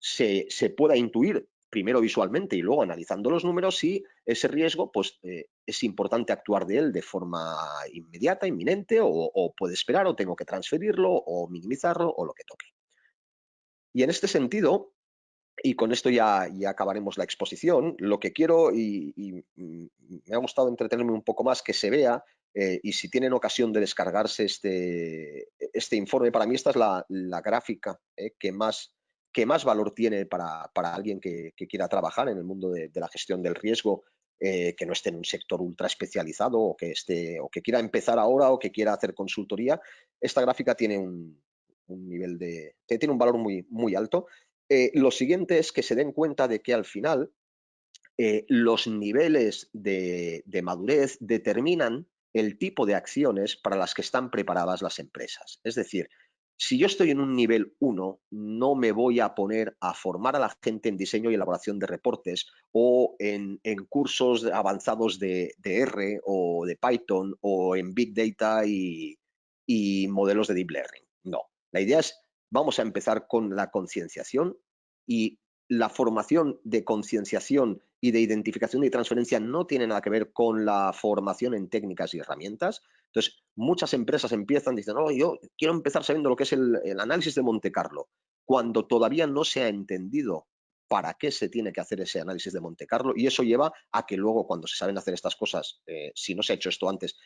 se pueda intuir primero visualmente y luego analizando los números si ese riesgo pues, es importante actuar de él de forma inmediata, inminente, o puede esperar, o tengo que transferirlo, o minimizarlo, o lo que toque. Y en este sentido, Y con esto ya acabaremos la exposición. Lo que quiero, me ha gustado entretenerme un poco más, que se vea, y si tienen ocasión de descargarse este informe, para mí esta es la gráfica que más valor tiene para alguien que quiera trabajar en el mundo de la gestión del riesgo, que no esté en un sector ultra especializado o que quiera empezar ahora o que quiera hacer consultoría. Esta gráfica tiene un nivel tiene un valor muy, muy alto. Lo siguiente es que se den cuenta de que al final los niveles de madurez determinan el tipo de acciones para las que están preparadas las empresas. Es decir, si yo estoy en un nivel 1, no me voy a poner a formar a la gente en diseño y elaboración de reportes o en cursos avanzados de R o de Python o en Big Data y modelos de Deep Learning. No, la idea es, vamos a empezar con la concienciación, y la formación de concienciación y de identificación y transferencia no tiene nada que ver con la formación en técnicas y herramientas. Entonces, muchas empresas empiezan diciendo, no, yo quiero empezar sabiendo lo que es el análisis de Monte Carlo, cuando todavía no se ha entendido para qué se tiene que hacer ese análisis de Monte Carlo, y eso lleva a que luego, cuando se saben hacer estas cosas, si no se ha hecho esto antes,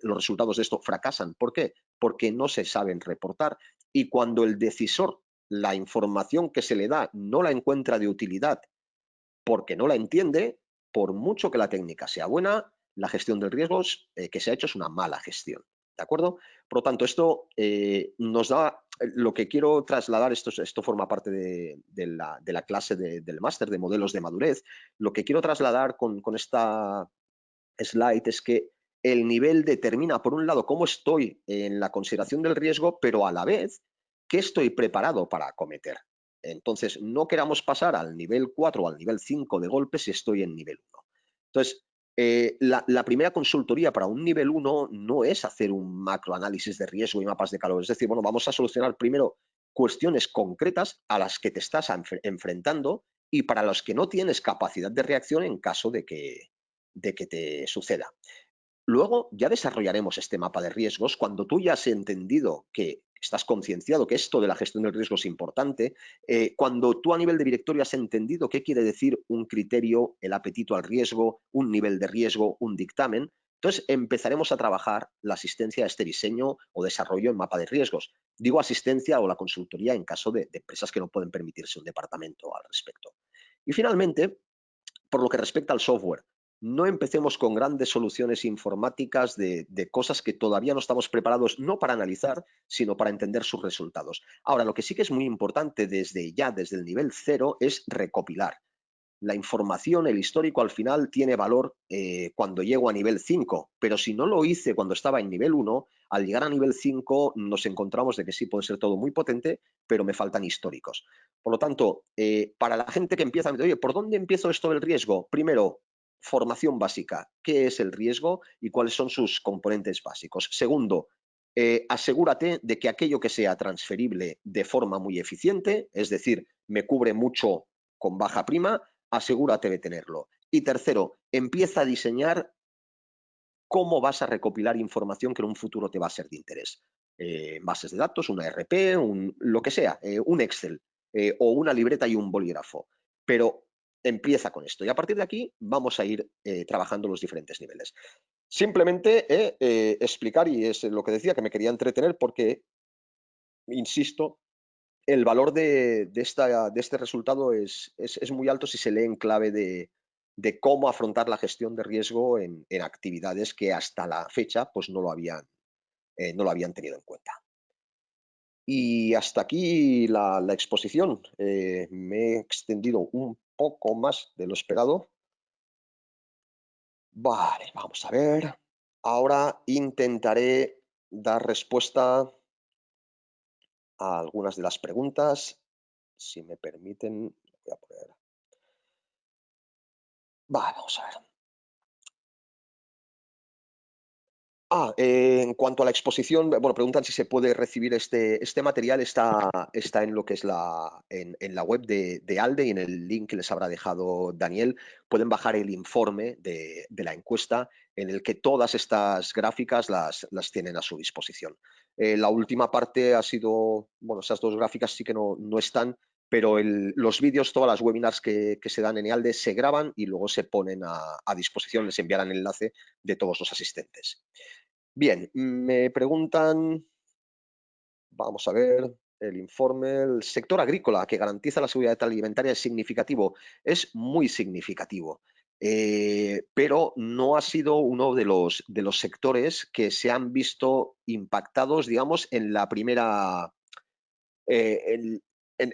los resultados de esto fracasan. ¿Por qué? Porque no se saben reportar, y cuando el decisor la información que se le da no la encuentra de utilidad porque no la entiende, por mucho que la técnica sea buena, la gestión de riesgos que se ha hecho es una mala gestión. ¿De acuerdo? Por lo tanto, esto nos da, lo que quiero trasladar, esto forma parte de la clase del máster de modelos de madurez. Lo que quiero trasladar con esta slide es que el nivel determina, por un lado, cómo estoy en la consideración del riesgo, pero a la vez, qué estoy preparado para acometer. Entonces, no queramos pasar al nivel 4 o al nivel 5 de golpe si estoy en nivel 1. Entonces, la primera consultoría para un nivel 1 no es hacer un macroanálisis de riesgo y mapas de calor. Es decir, bueno, vamos a solucionar primero cuestiones concretas a las que te estás enfrentando y para los que no tienes capacidad de reacción en caso de que te suceda. Luego ya desarrollaremos este mapa de riesgos cuando tú ya has entendido que estás concienciado que esto de la gestión del riesgo es importante, cuando tú a nivel de directorio has entendido qué quiere decir un criterio, el apetito al riesgo, un nivel de riesgo, un dictamen. Entonces empezaremos a trabajar la asistencia a este diseño o desarrollo en mapa de riesgos. Digo asistencia o la consultoría en caso de empresas que no pueden permitirse un departamento al respecto. Y finalmente, por lo que respecta al software, no empecemos con grandes soluciones informáticas de cosas que todavía no estamos preparados, no para analizar, sino para entender sus resultados. Ahora, lo que sí que es muy importante desde el nivel 0, es recopilar. La información, el histórico, al final tiene valor cuando llego a nivel 5, pero si no lo hice cuando estaba en nivel 1, al llegar a nivel 5 nos encontramos de que sí puede ser todo muy potente, pero me faltan históricos. Por lo tanto, para la gente que empieza, oye, ¿por dónde empiezo esto del riesgo? Primero, formación básica. ¿Qué es el riesgo y cuáles son sus componentes básicos? Segundo, asegúrate de que aquello que sea transferible de forma muy eficiente, es decir, me cubre mucho con baja prima, asegúrate de tenerlo. Y tercero, empieza a diseñar cómo vas a recopilar información que en un futuro te va a ser de interés. Bases de datos, una RP, lo que sea, un Excel o una libreta y un bolígrafo. Pero empieza con esto y a partir de aquí vamos a ir trabajando los diferentes niveles. Simplemente explicar, y es lo que decía, que me quería entretener porque, insisto, el valor de este resultado es muy alto si se lee en clave de cómo afrontar la gestión de riesgo en actividades que hasta la fecha pues no lo habían tenido en cuenta. Y hasta aquí la exposición. Me he extendido un poco más de lo esperado. Vale, vamos a ver. Ahora intentaré dar respuesta a algunas de las preguntas. Si me permiten, voy a poner. Vale, vamos a ver. En cuanto a la exposición, bueno, preguntan si se puede recibir este material, está en lo que es en la web de ALDE y en el link que les habrá dejado Daniel. Pueden bajar el informe de la encuesta en el que todas estas gráficas las tienen a su disposición. La última parte ha sido, bueno, esas dos gráficas sí que no están, pero los vídeos, todas las webinars que se dan en EALDE se graban y luego se ponen a disposición, les enviarán el enlace de todos los asistentes. Bien, me preguntan, vamos a ver, el informe, el sector agrícola que garantiza la seguridad alimentaria es significativo, es muy significativo, pero no ha sido uno de los sectores que se han visto impactados, digamos, en la primera, en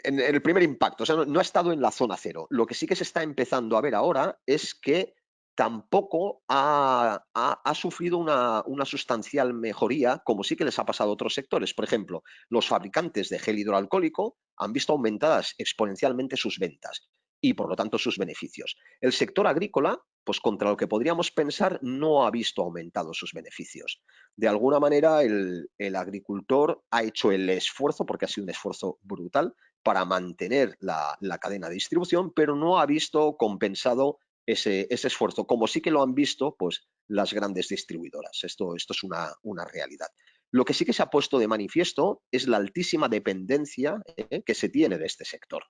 el primer impacto. O sea, no ha estado en la zona cero. Lo que sí que se está empezando a ver ahora es que tampoco ha sufrido una sustancial mejoría, como sí que les ha pasado a otros sectores. Por ejemplo, los fabricantes de gel hidroalcohólico han visto aumentadas exponencialmente sus ventas y, por lo tanto, sus beneficios. El sector agrícola, pues contra lo que podríamos pensar, no ha visto aumentados sus beneficios. De alguna manera, el agricultor ha hecho el esfuerzo, porque ha sido un esfuerzo brutal, para mantener la cadena de distribución, pero no ha visto compensado ese esfuerzo, como sí que lo han visto pues, las grandes distribuidoras. Esto es una realidad. Lo que sí que se ha puesto de manifiesto es la altísima dependencia que se tiene de este sector,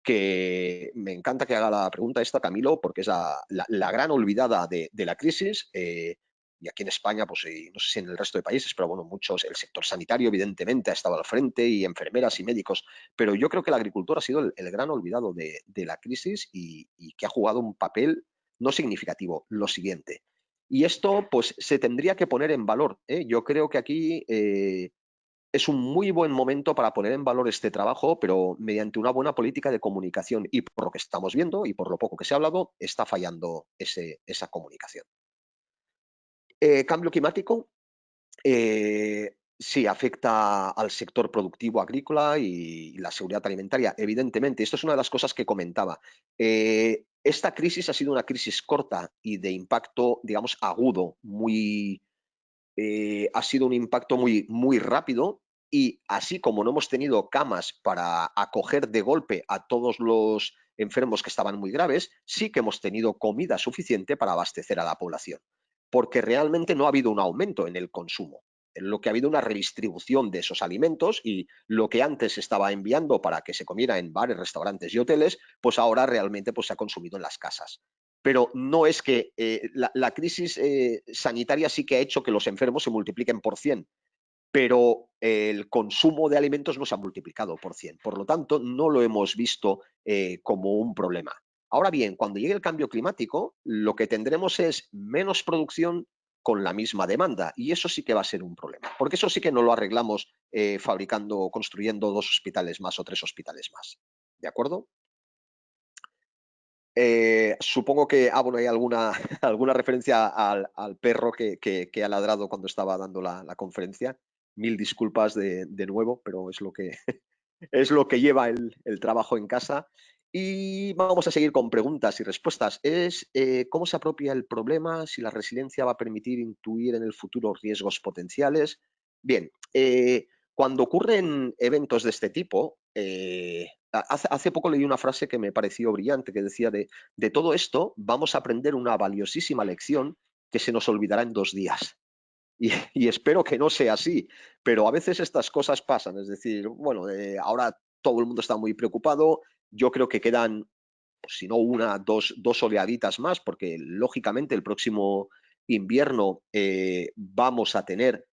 que me encanta que haga la pregunta esta, Camilo, porque es la gran olvidada de la crisis. Y aquí en España, pues no sé si en el resto de países, pero bueno, muchos, el sector sanitario evidentemente ha estado al frente y enfermeras y médicos, pero yo creo que la agricultura ha sido el gran olvidado de la crisis y que ha jugado un papel no significativo. Lo siguiente, y esto pues se tendría que poner en valor. Yo creo que aquí es un muy buen momento para poner en valor este trabajo, pero mediante una buena política de comunicación. Y por lo que estamos viendo y por lo poco que se ha hablado, está fallando esa comunicación. Cambio climático, sí, afecta al sector productivo agrícola y la seguridad alimentaria, evidentemente. Esto es una de las cosas que comentaba. Esta crisis ha sido una crisis corta y de impacto, digamos, agudo, ha sido un impacto muy rápido, y así como no hemos tenido camas para acoger de golpe a todos los enfermos que estaban muy graves, sí que hemos tenido comida suficiente para abastecer a la población, porque realmente no ha habido un aumento en el consumo. Lo que ha habido una redistribución de esos alimentos, y lo que antes se estaba enviando para que se comiera en bares, restaurantes y hoteles, pues ahora realmente pues, se ha consumido en las casas. Pero no es que la crisis sanitaria sí que ha hecho que los enfermos se multipliquen por 100, pero el consumo de alimentos no se ha multiplicado por 100. Por lo tanto, no lo hemos visto como un problema. Ahora bien, cuando llegue el cambio climático, lo que tendremos es menos producción con la misma demanda, y eso sí que va a ser un problema, porque eso sí que no lo arreglamos fabricando o construyendo 2 hospitales más o 3 hospitales más. ¿De acuerdo? Supongo que, bueno, hay alguna, alguna referencia al perro que ha ladrado cuando estaba dando la conferencia. Mil disculpas de nuevo, pero es lo que, es lo que lleva el trabajo en casa. Y vamos a seguir con preguntas y respuestas. ¿Cómo se apropia el problema? Si la resiliencia va a permitir intuir en el futuro riesgos potenciales. Bien, cuando ocurren eventos de este tipo, hace poco leí una frase que me pareció brillante, que decía de todo esto vamos a aprender una valiosísima lección que se nos olvidará en 2 días. Y espero que no sea así, pero a veces estas cosas pasan. Es decir, bueno, ahora todo el mundo está muy preocupado. Yo creo que quedan, pues, si no una, dos oleaditas más, porque lógicamente el próximo invierno vamos a tener.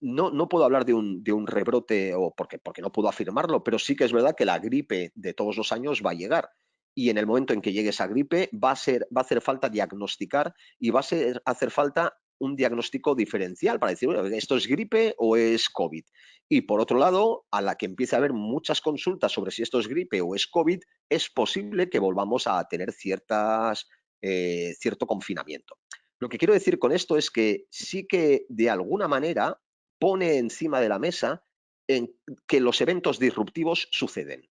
No, no puedo hablar de un rebrote, o porque no puedo afirmarlo, pero sí que es verdad que la gripe de todos los años va a llegar. Y en el momento en que llegue esa gripe, va a hacer falta diagnosticar, y hacer falta un diagnóstico diferencial para decir, bueno, ¿esto es gripe o es COVID? Y por otro lado, a la que empiece a haber muchas consultas sobre si esto es gripe o es COVID, es posible que volvamos a tener cierto confinamiento. Lo que quiero decir con esto es que sí que de alguna manera pone encima de la mesa en que los eventos disruptivos suceden.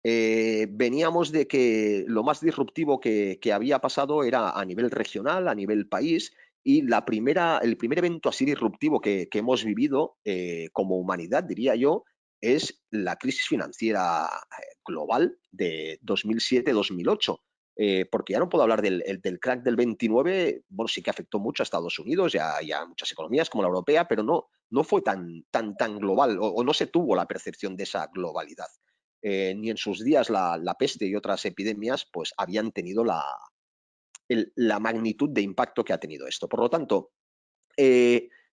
Veníamos de que lo más disruptivo que había pasado era a nivel regional, a nivel país, y el primer evento así disruptivo que hemos vivido como humanidad, diría yo, es la crisis financiera global de 2007-2008. Porque ya no puedo hablar del crack del 29. Bueno, sí que afectó mucho a Estados Unidos y a muchas economías como la europea, pero no fue tan global, o no se tuvo la percepción de esa globalidad. ni en sus días la peste y otras epidemias pues habían tenido la magnitud de impacto que ha tenido esto. Por lo tanto,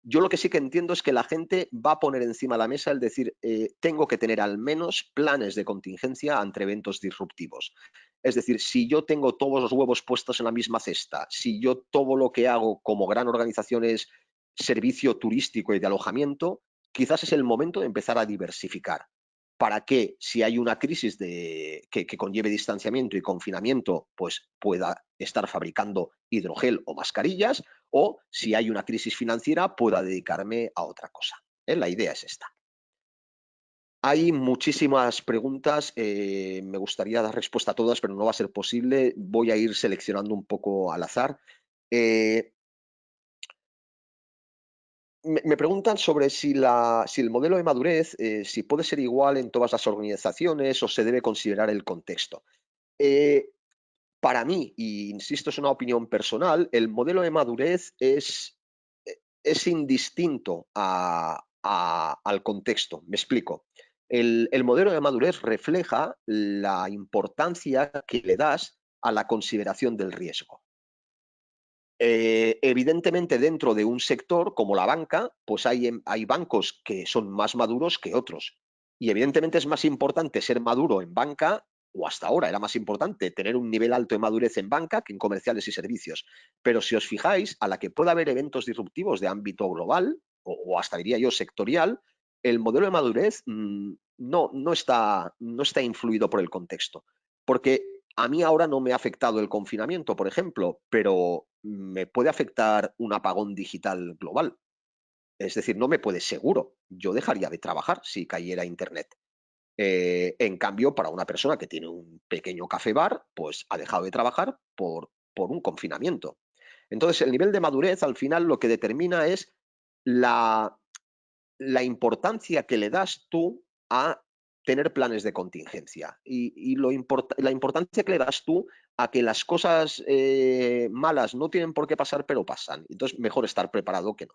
yo lo que sí que entiendo es que la gente va a poner encima de la mesa el decir, tengo que tener al menos planes de contingencia ante eventos disruptivos. Es decir, si yo tengo todos los huevos puestos en la misma cesta, si yo todo lo que hago como gran organización es servicio turístico y de alojamiento, quizás es el momento de empezar a diversificar. Para que si hay una crisis que conlleve distanciamiento y confinamiento, pues pueda estar fabricando hidrogel o mascarillas, o si hay una crisis financiera pueda dedicarme a otra cosa. La idea es esta. Hay muchísimas preguntas, me gustaría dar respuesta a todas, pero no va a ser posible. Voy a ir seleccionando un poco al azar. Eh, me preguntan sobre si el modelo de madurez, si puede ser igual en todas las organizaciones o se debe considerar el contexto. Eh, Para mí, y insisto, es una opinión personal, el modelo de madurez es indistinto al contexto. Me explico. El modelo de madurez refleja la importancia que le das a la consideración del riesgo. Evidentemente, dentro de un sector como la banca, pues hay bancos que son más maduros que otros. Y evidentemente es más importante ser maduro en banca, o hasta ahora era más importante tener un nivel alto de madurez en banca que en comerciales y servicios. Pero si os fijáis, a la que pueda haber eventos disruptivos de ámbito global, o hasta diría yo sectorial, el modelo de madurez no está influido por el contexto. Porque a mí ahora no me ha afectado el confinamiento, por ejemplo, pero me puede afectar un apagón digital global. Es decir, no me puede seguro. Yo dejaría de trabajar si cayera Internet. En cambio, para una persona que tiene un pequeño café bar, pues ha dejado de trabajar por un confinamiento. Entonces, el nivel de madurez al final lo que determina es la, la importancia que le das tú a tener planes de contingencia y la importancia que le das tú a que las cosas malas no tienen por qué pasar, pero pasan. Entonces, mejor estar preparado que no.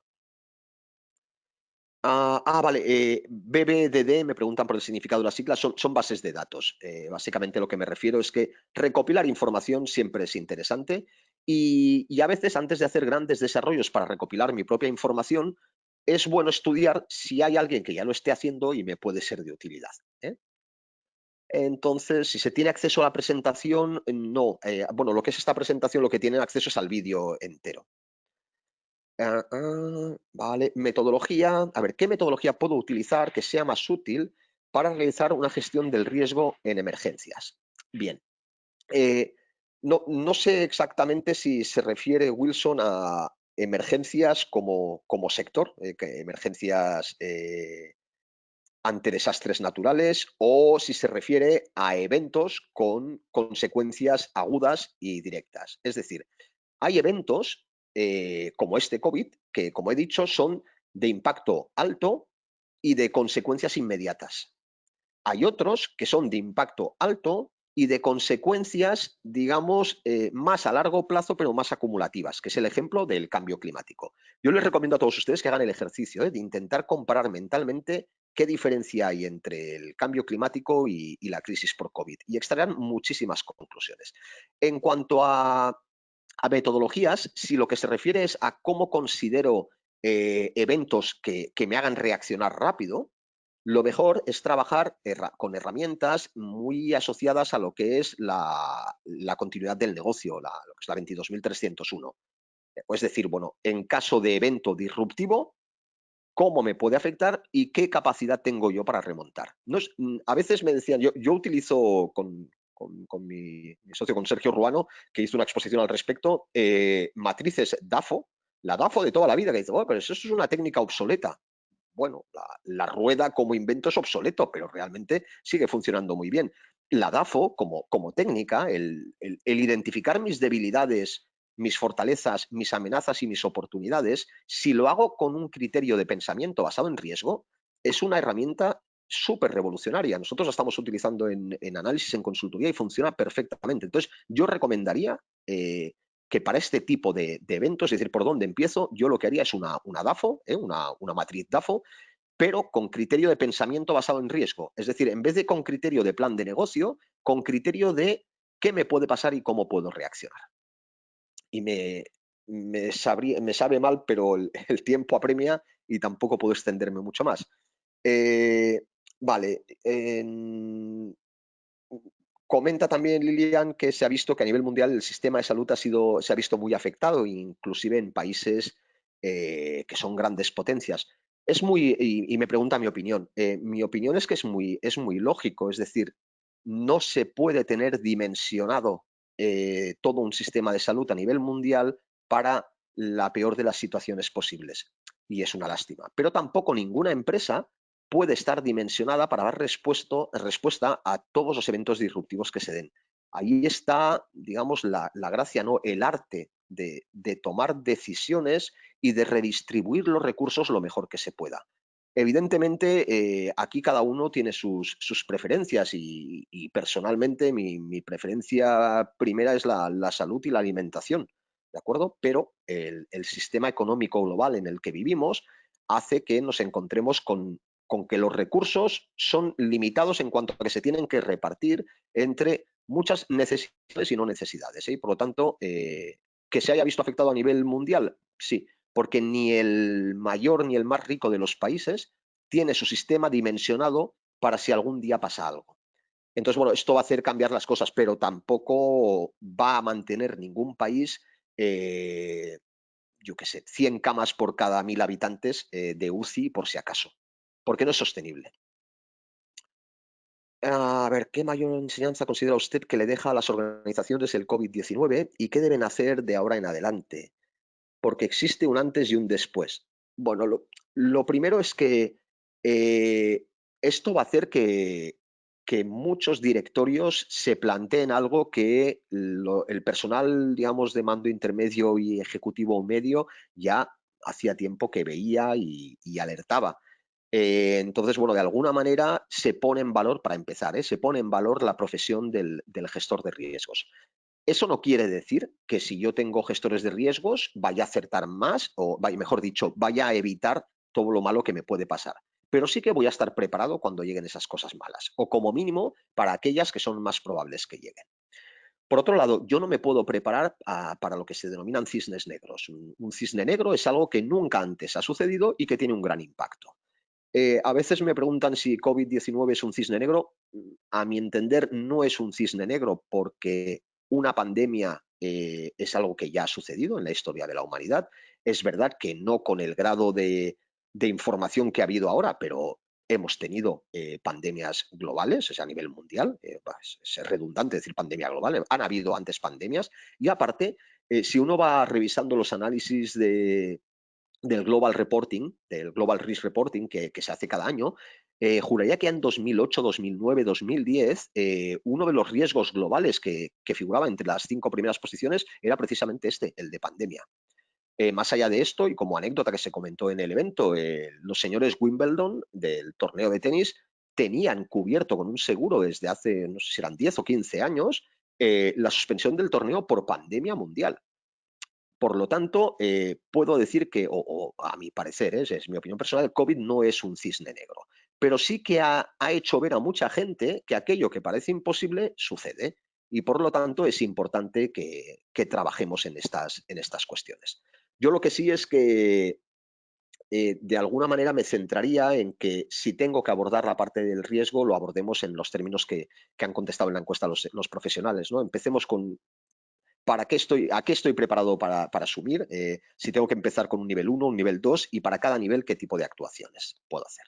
Vale. BBDD, me preguntan por el significado de las siglas, son bases de datos. Básicamente lo que me refiero es que recopilar información siempre es interesante y a veces antes de hacer grandes desarrollos para recopilar mi propia información, es bueno estudiar si hay alguien que ya lo esté haciendo y me puede ser de utilidad. Entonces, si se tiene acceso a la presentación, no. Bueno, lo que es esta presentación, lo que tienen acceso es al vídeo entero. Vale, metodología. A ver, ¿qué metodología puedo utilizar que sea más útil para realizar una gestión del riesgo en emergencias? Bien, eh, no sé exactamente si se refiere Wilson a emergencias como sector, emergencias ante desastres naturales, o si se refiere a eventos con consecuencias agudas y directas. Es decir, hay eventos como este COVID que, como he dicho, son de impacto alto y de consecuencias inmediatas. Hay otros que son de impacto alto y de consecuencias, digamos, más a largo plazo, pero más acumulativas, que es el ejemplo del cambio climático. Yo les recomiendo a todos ustedes que hagan el ejercicio de intentar comparar mentalmente qué diferencia hay entre el cambio climático y la crisis por COVID y extraerán muchísimas conclusiones. En cuanto a metodologías, si lo que se refiere es a cómo considero eventos que me hagan reaccionar rápido, lo mejor es trabajar con herramientas muy asociadas a lo que es la continuidad del negocio, lo que es la 22.301. Es decir, bueno, en caso de evento disruptivo, ¿cómo me puede afectar y qué capacidad tengo yo para remontar? A veces me decían, yo utilizo con mi socio, con Sergio Ruano, que hizo una exposición al respecto, matrices DAFO, la DAFO de toda la vida, que dice, oh, pero eso es una técnica obsoleta. Bueno, la rueda como invento es obsoleto, pero realmente sigue funcionando muy bien. La DAFO, como técnica, el identificar mis debilidades, mis fortalezas, mis amenazas y mis oportunidades, si lo hago con un criterio de pensamiento basado en riesgo, es una herramienta súper revolucionaria. Nosotros la estamos utilizando en análisis, en consultoría y funciona perfectamente. Entonces, yo recomendaría que para este tipo de eventos, es decir, por dónde empiezo, yo lo que haría es una DAFO, una matriz DAFO, pero con criterio de pensamiento basado en riesgo. Es decir, en vez de con criterio de plan de negocio, con criterio de qué me puede pasar y cómo puedo reaccionar. Y me sabe mal, pero el tiempo apremia y tampoco puedo extenderme mucho más. Eh, vale, comenta también Lilian que se ha visto que a nivel mundial el sistema de salud se ha visto muy afectado, inclusive en países que son grandes potencias. Y me pregunta mi opinión. Mi opinión es que es muy lógico, es decir, no se puede tener dimensionado todo un sistema de salud a nivel mundial para la peor de las situaciones posibles. Y es una lástima. Pero tampoco ninguna empresa puede estar dimensionada para dar respuesta a todos los eventos disruptivos que se den. Ahí está, digamos, la gracia, ¿no? El arte de tomar decisiones y de redistribuir los recursos lo mejor que se pueda. Evidentemente, aquí cada uno tiene sus preferencias y personalmente mi preferencia primera es la salud y la alimentación, ¿de acuerdo? Pero el sistema económico global en el que vivimos hace que nos encontremos con que los recursos son limitados en cuanto a que se tienen que repartir entre muchas necesidades y no necesidades, ¿eh? Y por lo tanto, que se haya visto afectado a nivel mundial, sí, porque ni el mayor ni el más rico de los países tiene su sistema dimensionado para si algún día pasa algo. Entonces, bueno, esto va a hacer cambiar las cosas, pero tampoco va a mantener ningún país, eh, yo qué sé, 100 camas por cada 1.000 habitantes de UCI por si acaso, porque no es sostenible. A ver, ¿qué mayor enseñanza considera usted que le deja a las organizaciones el COVID-19 y qué deben hacer de ahora en adelante? Porque existe un antes y un después. Bueno, lo primero es que eh, esto va a hacer que muchos directorios se planteen algo que el personal, digamos, de mando intermedio y ejecutivo medio ya hacía tiempo que veía y alertaba. Entonces, bueno, de alguna manera se pone en valor, para empezar, se pone en valor la profesión del gestor de riesgos. Eso no quiere decir que si yo tengo gestores de riesgos vaya a acertar más o, mejor dicho, vaya a evitar todo lo malo que me puede pasar. Pero sí que voy a estar preparado cuando lleguen esas cosas malas, o como mínimo para aquellas que son más probables que lleguen. Por otro lado, yo no me puedo preparar para lo que se denominan cisnes negros. Un cisne negro es algo que nunca antes ha sucedido y que tiene un gran impacto. A veces me preguntan si COVID-19 es un cisne negro. A mi entender, no es un cisne negro porque una pandemia es algo que ya ha sucedido en la historia de la humanidad. Es verdad que no con el grado de información que ha habido ahora, pero hemos tenido pandemias globales, o sea, a nivel mundial. Es redundante decir pandemia global. Han habido antes pandemias. Y aparte, si uno va revisando los análisis del Global Reporting, del Global Risk Reporting que se hace cada año, juraría que en 2008, 2009, 2010, uno de los riesgos globales que figuraba entre las 5 primeras posiciones era precisamente el de pandemia. Más allá de esto, y como anécdota que se comentó en el evento, los señores Wimbledon del torneo de tenis tenían cubierto con un seguro desde hace, no sé si eran 10 o 15 años, la suspensión del torneo por pandemia mundial. Por lo tanto, puedo decir que, o a mi parecer, es mi opinión personal, el COVID no es un cisne negro, pero sí que ha hecho ver a mucha gente que aquello que parece imposible sucede y por lo tanto es importante que trabajemos en estas cuestiones. Yo lo que sí es que de alguna manera me centraría en que si tengo que abordar la parte del riesgo, lo abordemos en los términos que han contestado en la encuesta los profesionales, ¿no? Empecemos con a qué estoy preparado para asumir, si tengo que empezar con un nivel 1, un nivel 2 y para cada nivel qué tipo de actuaciones puedo hacer.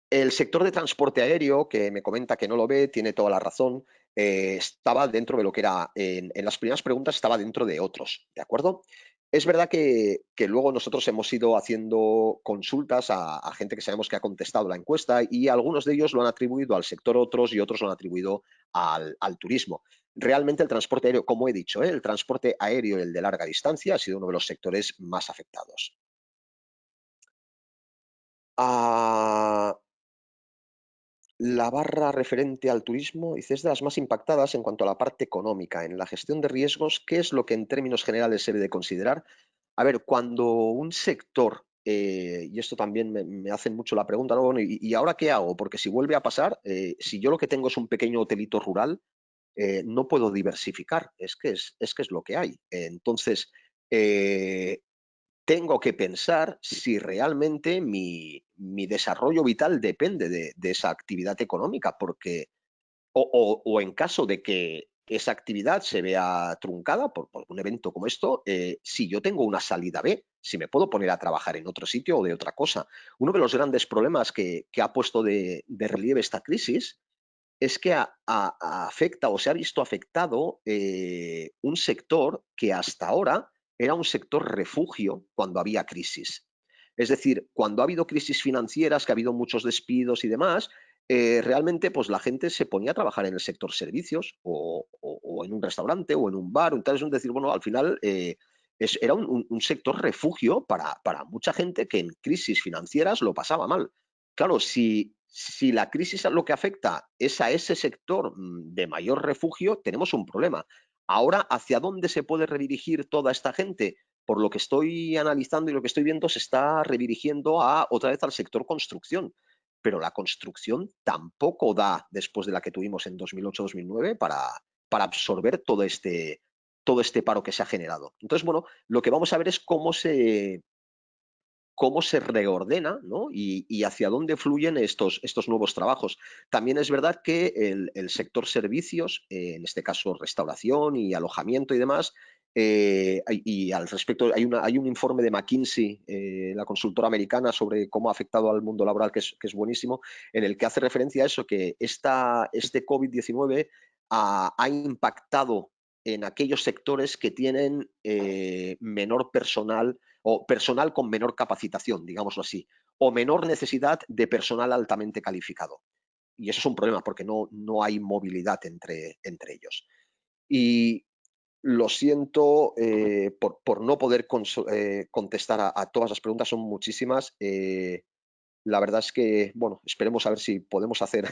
El sector de transporte aéreo, que me comenta que no lo ve, tiene toda la razón, estaba dentro de lo que era, en las primeras preguntas estaba dentro de otros, ¿de acuerdo? Es verdad que luego nosotros hemos ido haciendo consultas a gente que sabemos que ha contestado la encuesta y algunos de ellos lo han atribuido al sector otros y otros lo han atribuido al turismo. Realmente el transporte aéreo, como he dicho, el transporte aéreo y el de larga distancia ha sido uno de los sectores más afectados. Ah, La barra referente al turismo, dice, es de las más impactadas en cuanto a la parte económica. En la gestión de riesgos, ¿qué es lo que en términos generales se debe de considerar? A ver, cuando un sector y esto también me hacen mucho la pregunta, ¿no? Bueno, ¿y ahora qué hago? Porque si vuelve a pasar, si yo lo que tengo es un pequeño hotelito rural, no puedo diversificar, es que es lo que hay. Entonces, eh, tengo que pensar si realmente mi desarrollo vital depende de esa actividad económica, porque o en caso de que esa actividad se vea truncada por un evento como esto, si yo tengo una salida B, si me puedo poner a trabajar en otro sitio o de otra cosa. Uno de los grandes problemas que ha puesto de relieve esta crisis es que afecta o se ha visto afectado un sector que hasta ahora era un sector refugio cuando había crisis. Es decir, cuando ha habido crisis financieras, que ha habido muchos despidos y demás, realmente pues la gente se ponía a trabajar en el sector servicios o en un restaurante o en un bar. Entonces, es decir, bueno, al final era un sector refugio para mucha gente que en crisis financieras lo pasaba mal. Claro, si la crisis a lo que afecta es a ese sector de mayor refugio, tenemos un problema. Ahora, ¿hacia dónde se puede redirigir toda esta gente? Por lo que estoy analizando y lo que estoy viendo, se está redirigiendo otra vez al sector construcción. Pero la construcción tampoco da, después de la que tuvimos en 2008-2009, para absorber todo este paro que se ha generado. Entonces, bueno, lo que vamos a ver es cómo se reordena, ¿no? Y hacia dónde fluyen estos nuevos trabajos. También es verdad que el sector servicios, en este caso restauración y alojamiento y demás, y al respecto hay un informe de McKinsey, la consultora americana, sobre cómo ha afectado al mundo laboral, que es buenísimo, en el que hace referencia a eso, que este COVID-19 ha impactado en aquellos sectores que tienen menor personal o personal con menor capacitación, digámoslo así, o menor necesidad de personal altamente calificado. Y eso es un problema porque no hay movilidad entre ellos. Y lo siento por no poder contestar a todas las preguntas, son muchísimas. La verdad es que, bueno, esperemos a ver si podemos hacer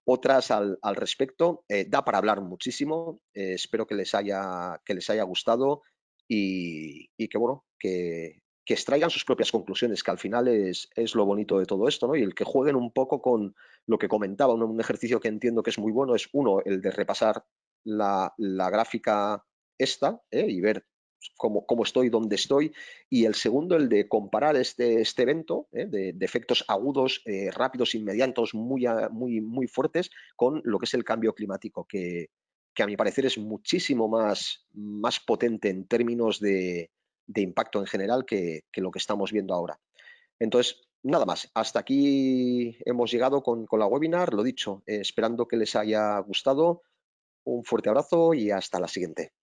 otras al respecto. Da para hablar muchísimo. Espero que les haya gustado y que, bueno, que extraigan sus propias conclusiones, que al final es lo bonito de todo esto, ¿no? Y el que jueguen un poco con lo que comentaba, un ejercicio que entiendo que es muy bueno, es uno, el de repasar la gráfica esta, y ver cómo estoy, dónde estoy, y el segundo, el de comparar este evento, de efectos agudos, rápidos, inmediatos, muy fuertes, con lo que es el cambio climático, que a mi parecer es muchísimo más potente en términos de impacto en general que lo que estamos viendo ahora. Entonces, nada más. Hasta aquí hemos llegado con la webinar. Lo dicho, esperando que les haya gustado. Un fuerte abrazo y hasta la siguiente.